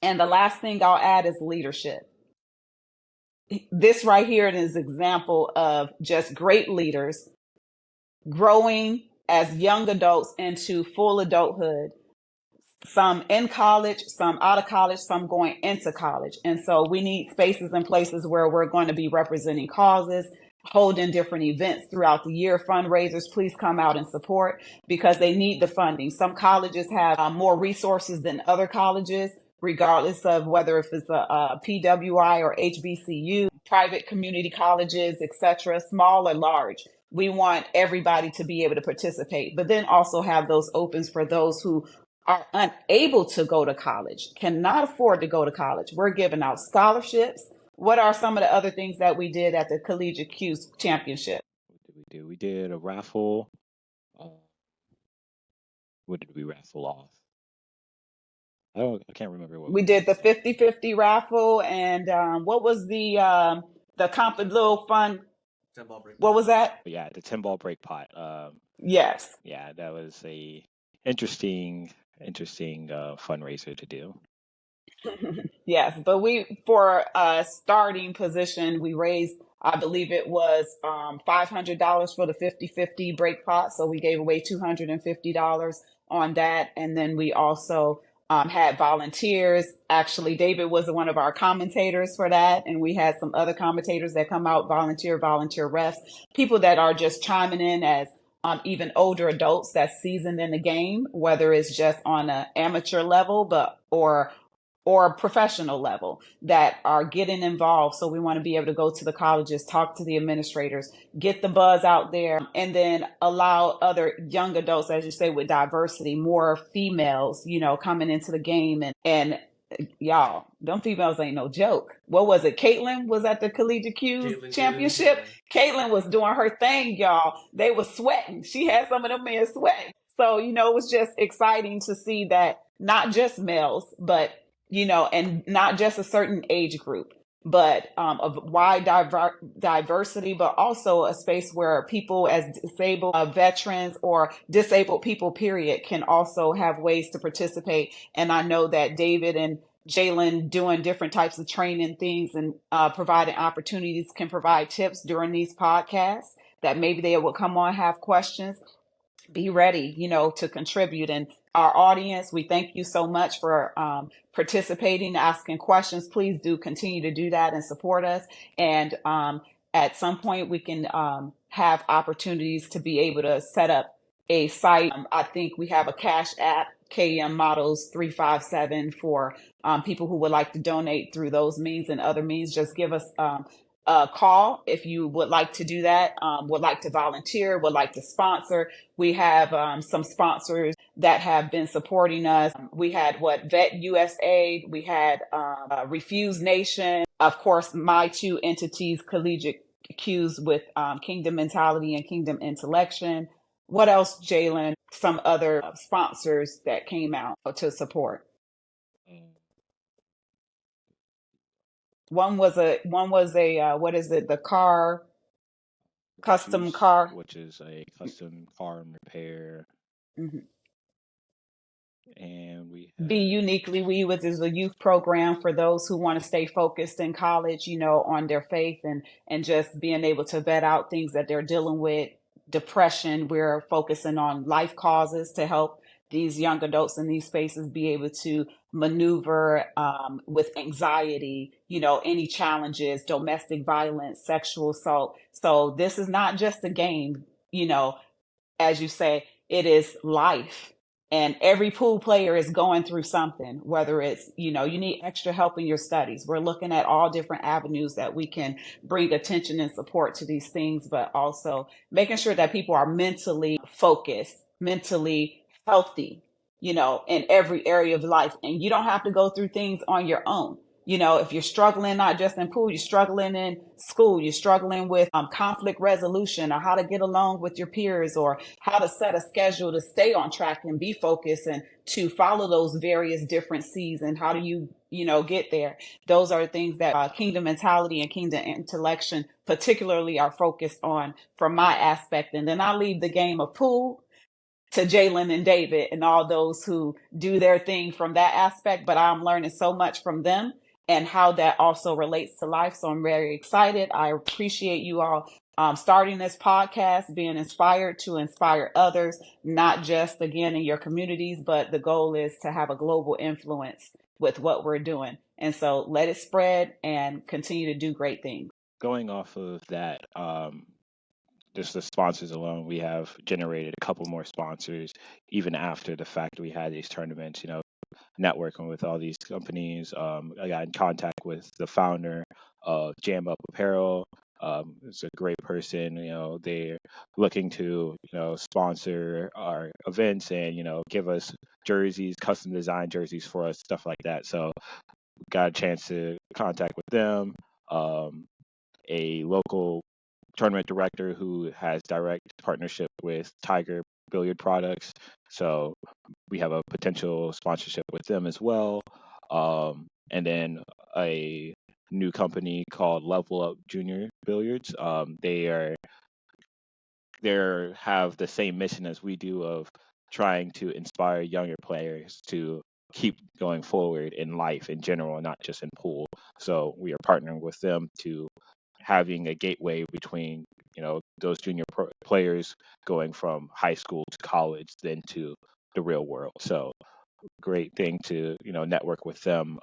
Speaker 2: And the last thing I'll add is leadership. This right here is an example of just great leaders growing as young adults into full adulthood, some in college, some out of college, some going into college. And so we need spaces and places where we're going to be representing causes, holding different events throughout the year, fundraisers. Please come out and support because they need the funding. Some colleges have more resources than other colleges, regardless of whether if it's a PWI or HBCU, private community colleges, etc., small or large. We want everybody to be able to participate, but then also have those opens for those who are unable to go to college, cannot afford to go to college. We're giving out scholarships. What are some of the other things that we did at the Collegiate Cues Championship?
Speaker 3: What did we do? We did a raffle. What did we raffle off? I can't remember what
Speaker 2: We did the 50-50 raffle, and what was the little fun?
Speaker 1: 10-ball break.
Speaker 2: What was that?
Speaker 3: Yeah, the 10-ball break pot.
Speaker 2: Yes.
Speaker 3: Yeah, that was a interesting fundraiser to do.
Speaker 2: Yes, but for a starting position, we raised, I believe it was $500 for the 50-50 break pot. So we gave away $250 on that. And then we also had volunteers. Actually, David was one of our commentators for that. And we had some other commentators that come out, volunteer refs, people that are just chiming in as even older adults that's seasoned in the game, whether it's just on an amateur level, or professional level that are getting involved. So we want to be able to go to the colleges, talk to the administrators, get the buzz out there, and then allow other young adults, as you say, with diversity, more females, coming into the game. And y'all, them females ain't no joke. What was it? Caitlin was at the Collegiate Cues
Speaker 1: Caitlin Hughes,
Speaker 2: championship.
Speaker 1: yeah.
Speaker 2: Caitlin was doing her thing, y'all. They was sweating. She had some of them men sweating. So, it was just exciting to see that not just males, but and not just a certain age group, but of wide diversity, but also a space where people as disabled veterans or disabled people, period, can also have ways to participate. And I know that David and Jalen doing different types of training things and providing opportunities can provide tips during these podcasts that maybe they will come on, have questions, be ready, to contribute. And our audience, we thank you so much for participating, asking questions. Please do continue to do that and support us. And at some point, we can have opportunities to be able to set up a site. I think we have a Cash App, KM Models 357, for people who would like to donate through those means and other means. Just give us a call if you would like to do that, would like to volunteer, would like to sponsor. We have some sponsors that have been supporting us. We had Vet USA, we had Refuse Nation, of course, my two entities, Collegiate Cues with Kingdom Mentality and Kingdom Intellection. What else, Jalen? Some other sponsors that came out to support. One was a what is it? The car custom
Speaker 3: Choose,
Speaker 2: car.
Speaker 3: which is a custom car and repair.
Speaker 2: Mhm.
Speaker 3: And we
Speaker 2: Be Uniquely We, which is a youth program for those who want to stay focused in college, on their faith and just being able to vet out things that they're dealing with. Depression, we're focusing on life causes to help these young adults in these spaces be able to maneuver with anxiety, any challenges, domestic violence, sexual assault. So this is not just a game, as you say, it is life. And every pool player is going through something, whether it's, you need extra help in your studies. We're looking at all different avenues that we can bring attention and support to these things, but also making sure that people are mentally focused, mentally healthy, in every area of life. And you don't have to go through things on your own. If you're struggling, not just in pool, you're struggling in school, you're struggling with conflict resolution or how to get along with your peers or how to set a schedule to stay on track and be focused and to follow those various different C's and how do you, get there. Those are things that Kingdom Mentality and Kingdom Intellection particularly are focused on from my aspect. And then I leave the game of pool to Jalen and David and all those who do their thing from that aspect. But I'm learning so much from them and how that also relates to life. So I'm very excited. I appreciate you all starting this podcast, being inspired to inspire others, not just again in your communities, but the goal is to have a global influence with what we're doing. And so let it spread and continue to do great things.
Speaker 3: going off of that, just the sponsors alone, we have generated a couple more sponsors even after the fact we had these tournaments, networking with all these companies. I got in contact with the founder of Jam Up Apparel. It's a great person. They're looking to, sponsor our events and, give us jerseys, custom design jerseys for us, stuff like that. So got a chance to contact with them. A local tournament director who has direct partnership with Tiger Billiard Products. So we have a potential sponsorship with them as well. And then a new company called Level Up Junior Billiards. They have the same mission as we do of trying to inspire younger players to keep going forward in life in general, not just in pool. So we are partnering with them to having a gateway between those junior players going from high school to college then to the real world. So great thing to network with them.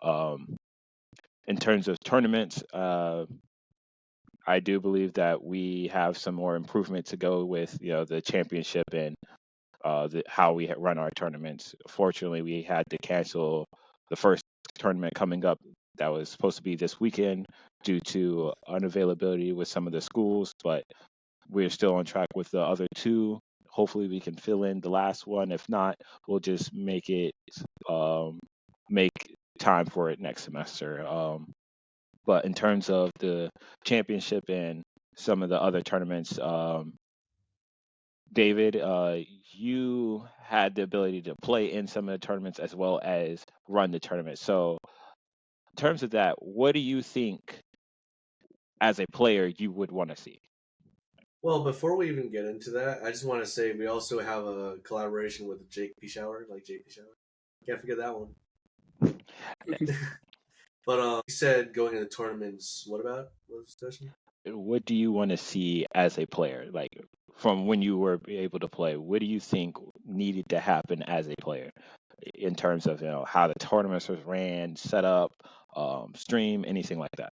Speaker 3: In terms of tournaments, I do believe that we have some more improvement to go with the championship and how we run our tournaments. Fortunately, we had to cancel the first tournament coming up that was supposed to be this weekend due to unavailability with some of the schools, but we're still on track with the other two. Hopefully, we can fill in the last one. If not, we'll just make time for it next semester. But in terms of the championship and some of the other tournaments, David, you had the ability to play in some of the tournaments as well as run the tournament. So, in terms of that, what do you think as a player you would want to see?
Speaker 1: Well, before we even get into that, I just want to say we also have a collaboration with Jake Shower, like JP Shower. Can't forget that one. But you said going into tournaments. What about? What was the question?
Speaker 3: What do you want to see as a player? Like from when you were able to play, what do you think needed to happen as a player in terms of how the tournaments was ran, set up, stream, anything like that?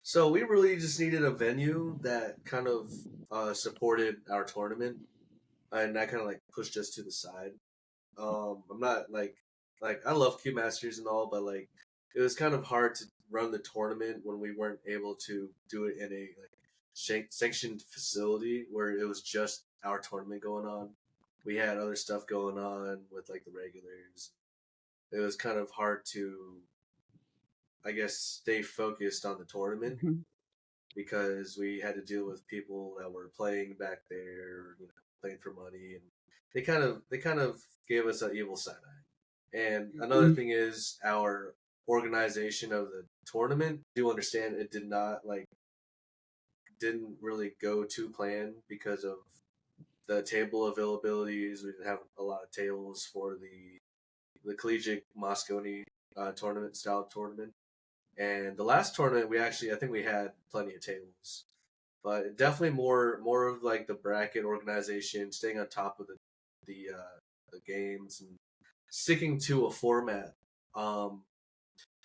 Speaker 1: So we really just needed a venue that kind of supported our tournament, and that kind of like pushed us to the side. I'm not like I love Q Masters and all, but like it was kind of hard to run the tournament when we weren't able to do it in a like sanctioned facility where it was just our tournament going on. We had other stuff going on with like the regulars. It was kind of hard to, I guess, stay focused on the tournament
Speaker 2: Mhm.
Speaker 1: because we had to deal with people that were playing back there, playing for money, and they kind of gave us an evil side eye. And another
Speaker 2: Mhm.
Speaker 1: thing is our organization of the tournament. I do understand it didn't really go to plan because of the table availabilities. We didn't have a lot of tables for the Collegiate Moscone tournament style tournament. And the last tournament, I think we had plenty of tables, but definitely more of like the bracket organization, staying on top of the games and sticking to a format. Um,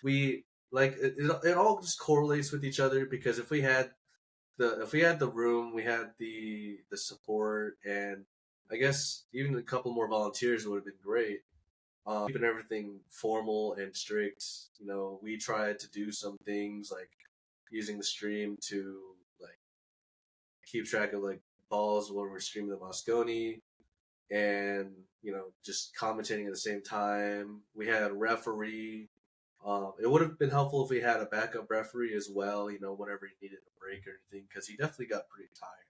Speaker 1: we like it all just correlates with each other because if we had the room, we had the support, and I guess even a couple more volunteers would have been great. Keeping everything formal and strict. We tried to do some things like using the stream to like keep track of like balls when we're streaming the Moscone, and just commentating at the same time. We had a referee. It would have been helpful if we had a backup referee as well. Whenever he needed a break or anything, because he definitely got pretty tired.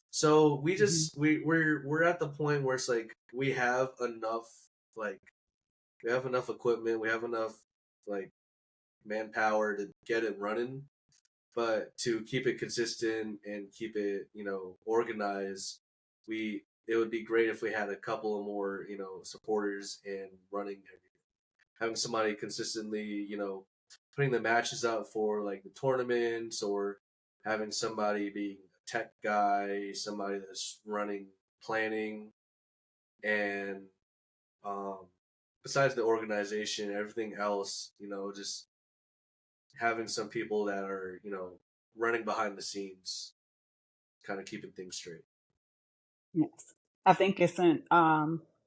Speaker 1: So we
Speaker 2: Mhm.
Speaker 1: just we're at the point where it's like like we have enough equipment, we have enough like manpower to get it running, but to keep it consistent and keep it organized, we it would be great if we had a couple of more supporters and running having somebody consistently putting the matches out for like the tournaments, or having somebody being a tech guy, somebody that's running planning, and um, besides the organization, everything else, just having some people that are, running behind the scenes, kind of keeping things straight.
Speaker 2: Yes. I think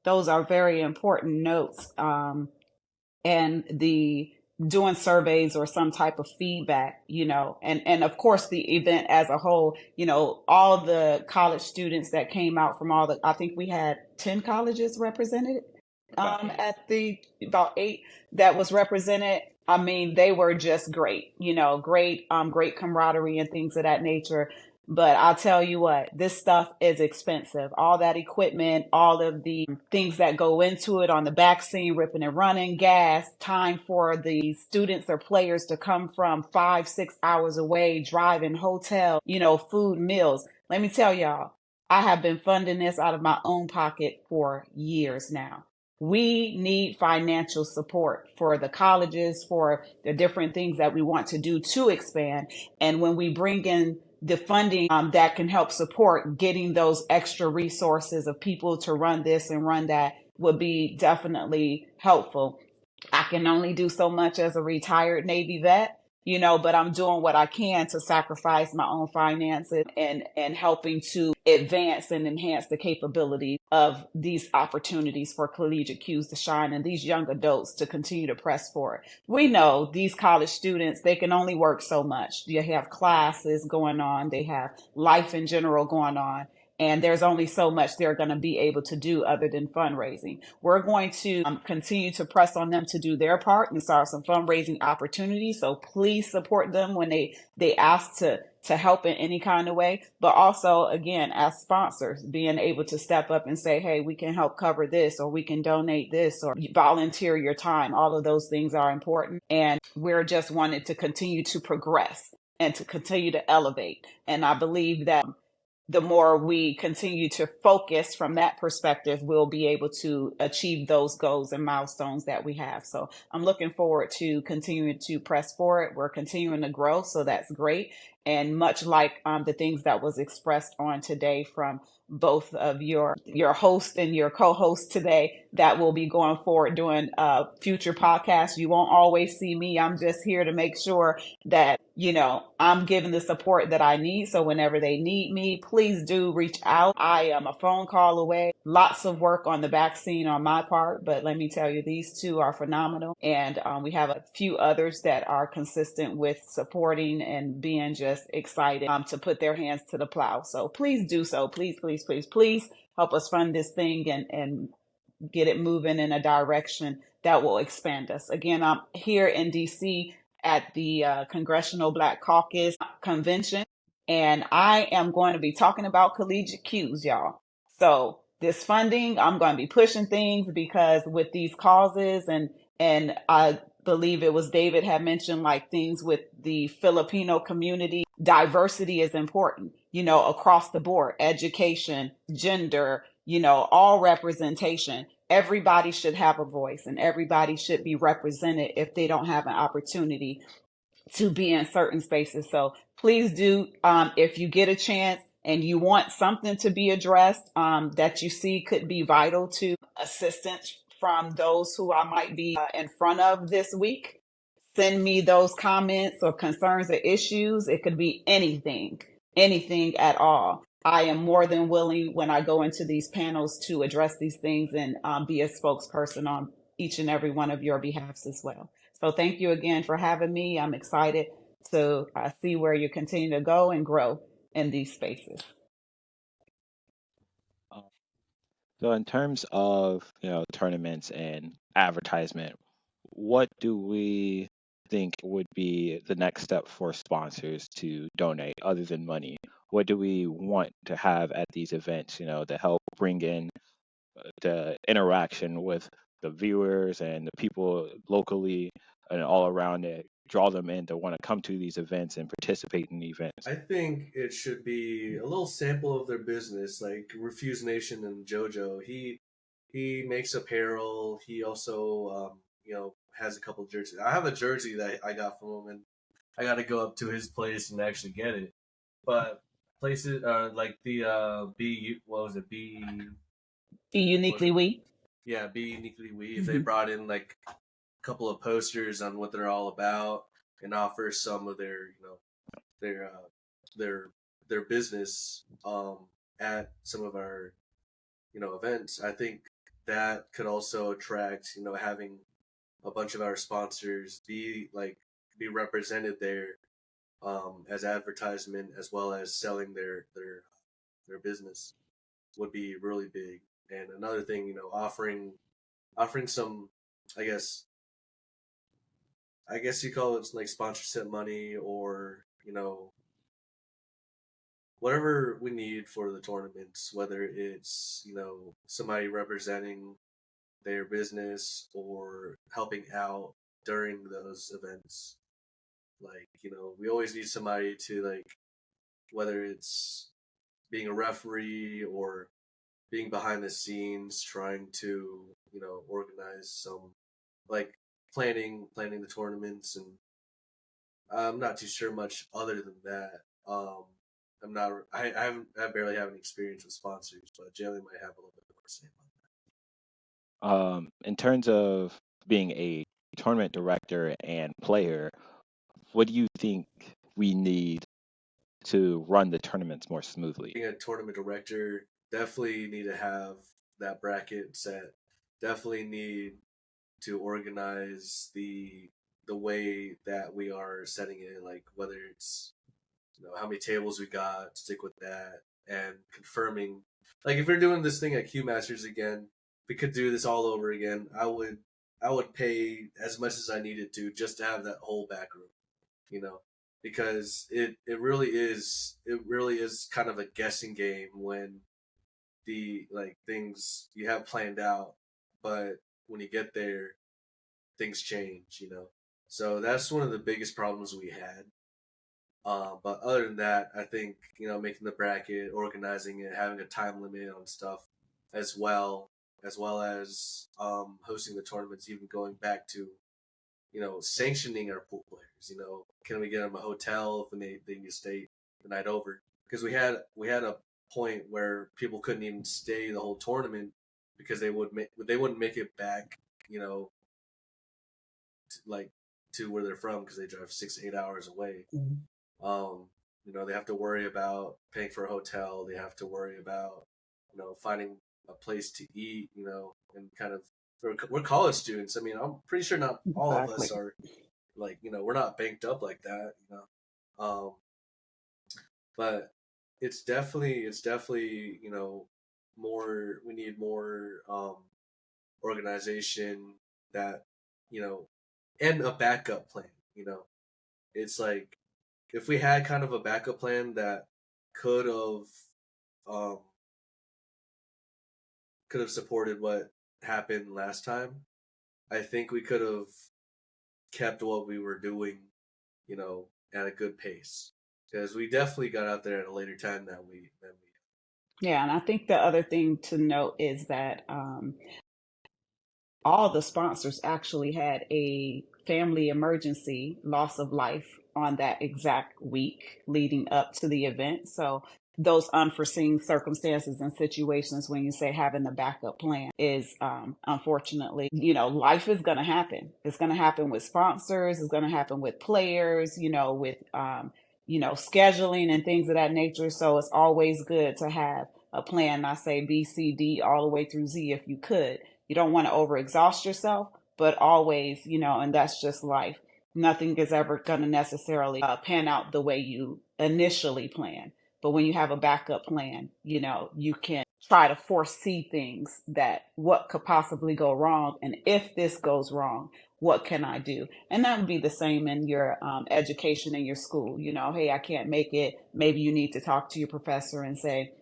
Speaker 2: those are very important notes. And the doing surveys or some type of feedback, and of course the event as a whole, all the college students that came out from I think we had 10 colleges represented
Speaker 3: About 8.
Speaker 2: at the about 8 that was represented. I mean, they were just great, great camaraderie and things of that nature. But I'll tell you what, this stuff is expensive. All that equipment, all of the things that go into it on the back scene, ripping and running, gas, time for the students or players to come from 5, 6 hours away, driving, hotel, food, meals. Let me tell y'all, I have been funding this out of my own pocket for years now. We need financial support for the colleges, for the different things that we want to do to expand. And when we bring in the funding that can help support getting those extra resources of people to run this and run that, would be definitely helpful. I can only do so much as a retired Navy vet, but I'm doing what I can to sacrifice my own finances and helping to advance and enhance the capability of these opportunities for Collegiate Cues to shine and these young adults to continue to press forward. We know these college students, they can only work so much. They have classes going on, they have life in general going on. And there's only so much they're going to be able to do other than fundraising. We're going to continue to press on them to do their part and start some fundraising opportunities. So please support them when they ask to help in any kind of way. But also, again, as sponsors, being able to step up and say, hey, we can help cover this, or we can donate this, or volunteer your time. All of those things are important. And we're just wanting to continue to progress and to continue to elevate. And I believe that the more we continue to focus from that perspective, we'll be able to achieve those goals and milestones that we have. So I'm looking forward to continuing to press forward. We're continuing to grow, so that's great. And much like the things that was expressed on today from both of your host and your co-host today, that will be going forward doing future podcasts. You won't always see me. I'm just here to make sure that I'm giving the support that I need. So whenever they need me, please do reach out. I am a phone call away. Lots of work on the back scene on my part, but let me tell you, these two are phenomenal. And we have a few others that are consistent with supporting and being just excited to put their hands to the plow. So please do so. Please, please, please, please help us fund this thing and get it moving in a direction that will expand us. Again, I'm here in DC at the Congressional Black Caucus Convention, and I am going to be talking about Collegiate Cues, y'all. So this funding, I'm going to be pushing things because with these causes, and I believe it was David had mentioned like things with the Filipino community, diversity is important, across the board, education, gender, all representation. Everybody should have a voice and everybody should be represented if they don't have an opportunity to be in certain spaces. So please do, if you get a chance and you want something to be addressed that you see could be vital to assistance from those who I might be in front of this week, send me those comments or concerns or issues. It could be anything, anything at all. I am more than willing when I go into these panels to address these things and be a spokesperson on each and every one of your behalfs as well. So thank you again for having me. I'm excited to see where you continue to go and grow in these spaces.
Speaker 3: Um, So in terms of, tournaments and advertisement, what do we think would be the next step for sponsors to donate other than money? What do we want to have at these events, to help bring in the interaction with the viewers and the people locally and all around it, draw them in to want to come to these events and participate in the events?
Speaker 1: I think it should be a little sample of their business, like Refuse Nation and JoJo. He makes apparel. He also has a couple jerseys. I have a jersey that I got from him, and I got to go up to his place and actually get it. But places like the B, what was it?
Speaker 2: Be
Speaker 1: What was
Speaker 2: uniquely
Speaker 1: it?
Speaker 2: we.
Speaker 1: Yeah, Be Uniquely We. If they
Speaker 2: Mhm.
Speaker 1: brought in like a couple of posters on what they're all about and offer some of their their uh, their their business at some of our events, I think that could also attract having a bunch of our sponsors be represented there as advertisement as well as selling their business would be really big. And another thing, offering some, I guess you call it like sponsorship money, or whatever we need for the tournaments, whether it's somebody representing their business or helping out during those events. Like we always need somebody to, like, whether it's being a referee or being behind the scenes trying to organize some, like, planning the tournaments. And I'm not too sure much other than that. I'm not. I barely have any experience with sponsors, but Jalen might have a little bit more to say about that.
Speaker 3: In terms of being a tournament director and player, what do you think we need to run the tournaments more smoothly?
Speaker 1: Being a tournament director, definitely need to have that bracket set. Definitely need to organize the way that we are setting it, like whether it's how many tables we got, stick with that, and confirming. Like if we're doing this thing at Q Masters again, if we could do this all over again, I would pay as much as I needed to just to have that whole back room, you know, because it really is kind of a guessing game when the like things you have planned out, but when you get there, things change. So that's one of the biggest problems we had. But other than that, I think making the bracket, organizing it, having a time limit on stuff, as well as hosting the tournaments, even going back to sanctioning our pool players. Can we get them a hotel if they need to stay the night over? Because we had a point where people couldn't even stay the whole tournament because they wouldn't make it back. Like to where they're from because they drive 6 to 8 hours away. They have to worry about paying for a hotel. They have to worry about, finding a place to eat, and kind of, we're college students. I mean, I'm pretty sure not all of
Speaker 2: Exactly.
Speaker 1: us are like, we're not banked up like that. But it's definitely, we need more, organization that, you know, and a backup plan. It's like, if we had kind of a backup plan that could have um could have supported what happened last time, I think we could have kept what we were doing, at a good pace. Because we definitely got out there at a later time than we.
Speaker 2: Yeah, and I think the other thing to note is that all the sponsors actually had a family emergency loss of life on that exact week leading up to the event. So those unforeseen circumstances and situations, when you say having the backup plan, is unfortunately, life is going to happen. It's going to happen with sponsors. It's going to happen with players, with scheduling and things of that nature. So it's always good to have a plan. I say B, C, D, all the way through Z if you could. You don't want to overexhaust yourself, but always, and that's just life. Nothing is ever going to necessarily pan out the way you initially plan. But when you have a backup plan, you can try to foresee things that what could possibly go wrong. And if this goes wrong, what can I do? And that would be the same in your education in your school. Hey, I can't make it. Maybe you need to talk to your professor and say,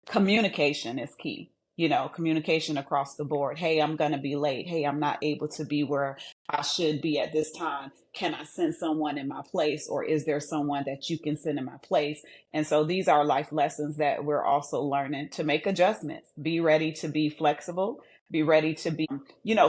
Speaker 2: communication is key. Communication across the board. Hey, I'm going to be late. Hey, I'm not able to be where I should be at this time. Can I send someone in my place, or is there someone that you can send in my place? And so these are life lessons that we're also learning to make adjustments. Be ready to be flexible. Be ready to be,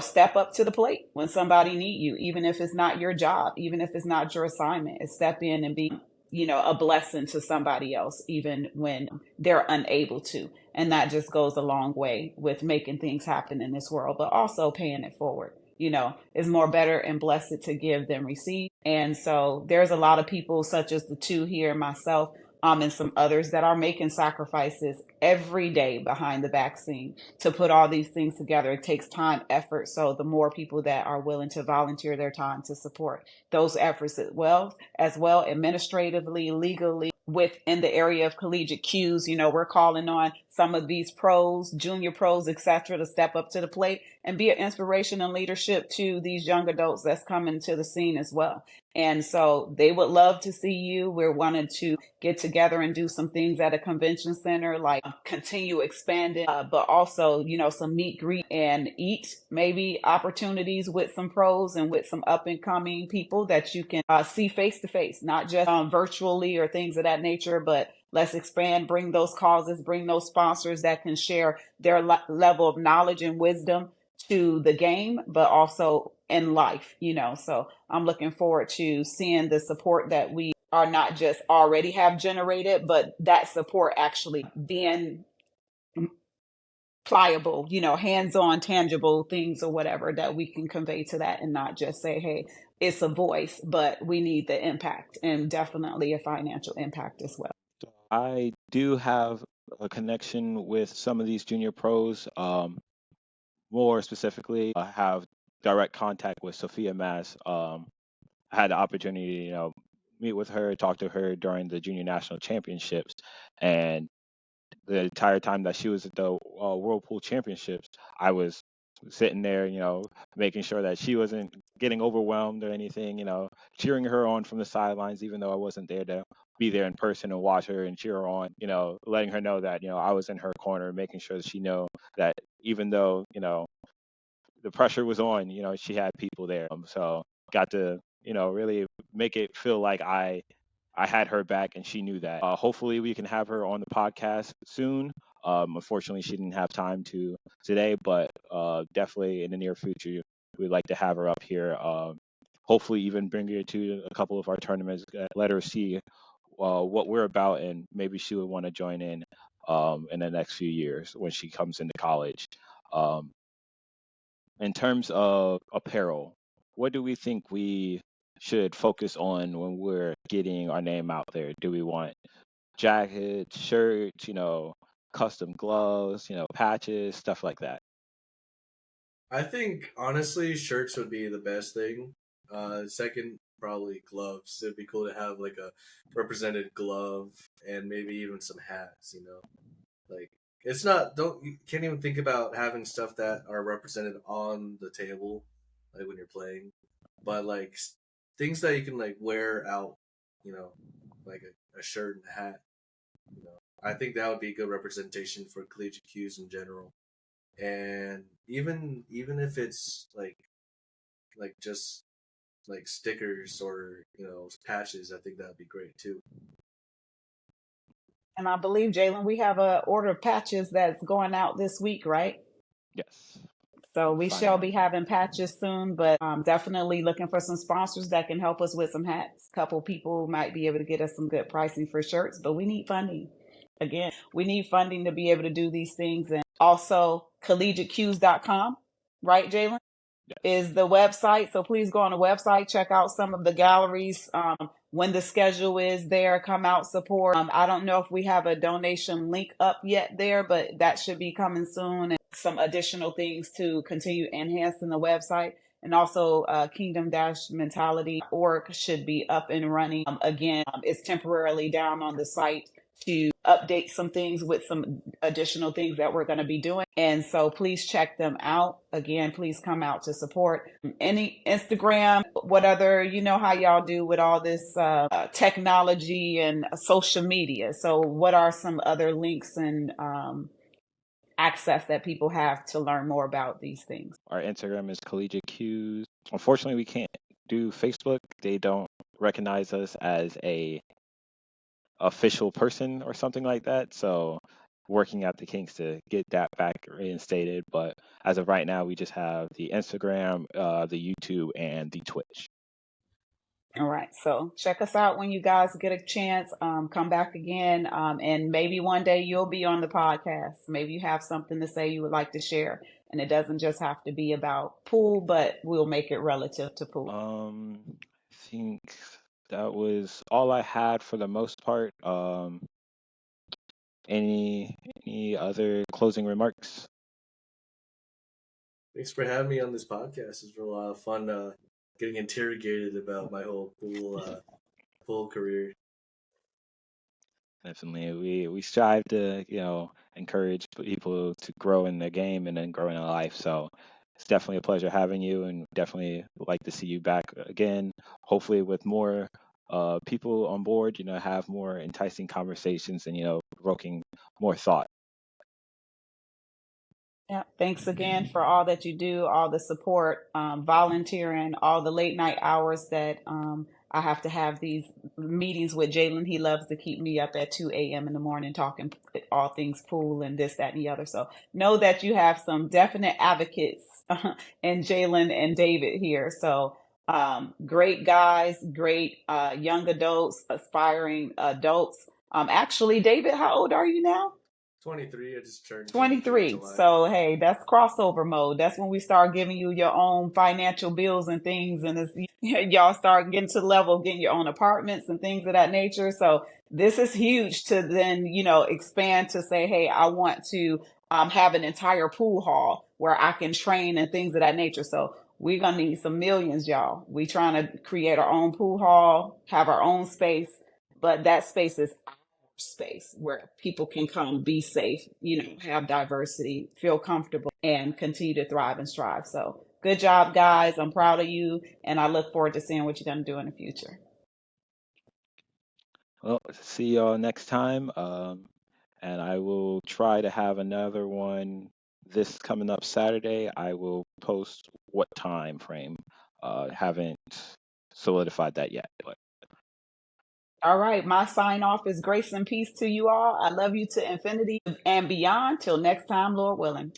Speaker 2: step up to the plate when somebody need you, even if it's not your job, even if it's not your assignment. It's step in and be a blessing to somebody else, even when they're unable to. And that just goes a long way with making things happen in this world, but also paying it forward. It's more better and blessed to give than receive. And so there's a lot of people, such as the two here, myself, and some others, that are making sacrifices every day behind the vaccine to put all these things together. It takes time, effort. So the more people that are willing to volunteer their time to support those efforts as well administratively, legally, within the area of Collegiate Cues, we're calling on some of these pros, junior pros, etc., to step up to the plate and be an inspiration and leadership to these young adults that's coming to the scene as well. And so they would love to see you. We're wanting to get together and do some things at a convention center, like continue expanding, but also, some meet, greet, and eat maybe opportunities with some pros and with some up and coming people that you can see face to face, not just virtually or things of that nature, but let's expand, bring those causes, bring those sponsors that can share their level of knowledge and wisdom to the game, but also in life, So I'm looking forward to seeing the support that we are not just already have generated, but that support actually being pliable, hands-on, tangible things or whatever that we can convey to that, and not just say, hey, it's a voice, but we need the impact, and definitely a financial impact as well.
Speaker 3: I do have a connection with some of these junior pros. More specifically, I have direct contact with Sophia Mass. I had the opportunity to, meet with her, talk to her during the junior national championships, and the entire time that she was at the Whirlpool Championships, I was sitting there, making sure that she wasn't getting overwhelmed or anything, cheering her on from the sidelines, even though I wasn't there to be there in person and watch her and cheer her on, letting her know that, I was in her corner, making sure that she know that even though, the pressure was on, she had people there. So got to, really make it feel like I had her back and she knew that. Hopefully we can have her on the podcast soon. Unfortunately, she didn't have time to today, but definitely in the near future, we'd like to have her up here. Hopefully even bring her to a couple of our tournaments, let her see what we're about, and maybe she would want to join in the next few years when she comes into college. Um, in terms of apparel, what do we think we should focus on when we're getting our name out there? Do we want jackets, shirts, custom gloves, patches, stuff like that?
Speaker 1: I think honestly, shirts would be the best thing. Second, probably gloves. It'd be cool to have like a represented glove and maybe even some hats. Like it's not don't you can't even think about having stuff that are represented on the table, like when you're playing, but like things that you can like wear out. You know, like a shirt and a hat. I think that would be a good representation for collegiate cues in general. And even if it's like just like stickers or patches, I think that'd be great too.
Speaker 2: And I believe, Jalen, we have a order of patches that's going out this week, right?
Speaker 3: Yes.
Speaker 2: So we shall
Speaker 3: Finally.
Speaker 2: be having patches soon, but definitely looking for some sponsors that can help us with some hats. A couple people might be able to get us some good pricing for shirts, but we need funding. Again, we need funding to be able to do these things. And also collegiatecues.com, right, Jalen?
Speaker 3: Yes.
Speaker 2: Is the website. So please go on the website, check out some of the galleries. When the schedule is there, come out, support. I don't know if we have a donation link up yet there, but that should be coming soon. And some additional things to continue enhancing the website. And also kingdom-mentality.org should be up and running. Again, it's temporarily down on the site to update some things with some additional things that we're going to be doing. And so please check them out. Again, please come out to support. Any Instagram, what other, how y'all do with all this technology and social media. So what are some other links and access that people have to learn more about these things?
Speaker 3: Our Instagram is Collegiate Cues. Unfortunately, we can't do Facebook. They don't recognize us as a official person or something like that. So working out the kinks to get that back reinstated. But as of right now, we just have the Instagram, the YouTube, and the Twitch.
Speaker 2: All right. So check us out when you guys get a chance. Come back again. And maybe one day you'll be on the podcast. Maybe you have something to say you would like to share. And it doesn't just have to be about pool, but we'll make it relative to pool.
Speaker 3: I think that was all I had for the most part. Any other closing remarks?
Speaker 1: Thanks for having me on this podcast. It's been a lot of fun getting interrogated about my whole pool career.
Speaker 3: Definitely, we strive to encourage people to grow in their game and then grow in their life. So it's definitely a pleasure having you, and definitely like to see you back again. Hopefully, with more people on board, have more enticing conversations and provoking more thought.
Speaker 2: Yeah. Thanks again for all that you do, all the support, volunteering, all the late night hours that I have to have these meetings with Jalen. He loves to keep me up at 2 a.m. in the morning talking all things pool and this, that, and the other. So know that you have some definite advocates in Jalen and David here. So great guys, great young adults, aspiring adults. Actually, David, how old are you now?
Speaker 1: 23. I just turned 23 in
Speaker 2: 23.
Speaker 1: July.
Speaker 2: So, hey, that's crossover mode. That's when we start giving you your own financial bills and things. And it's, y'all start getting to the level of getting your own apartments and things of that nature. So this is huge to then, expand to say, hey, I want to have an entire pool hall where I can train and things of that nature. So we're going to need some millions, y'all. We trying to create our own pool hall, have our own space, but that space is space where people can come, be safe, have diversity, feel comfortable, and continue to thrive and strive. So good job, guys. I'm proud of you, and I look forward to seeing what you're going to do in the future.
Speaker 3: Well, see y'all next time. And I will try to have another one this coming up Saturday. I will post what time frame. Haven't solidified that yet, but
Speaker 2: All right, my sign off is grace and peace to you all. I love you to infinity and beyond. Till next time, Lord willing.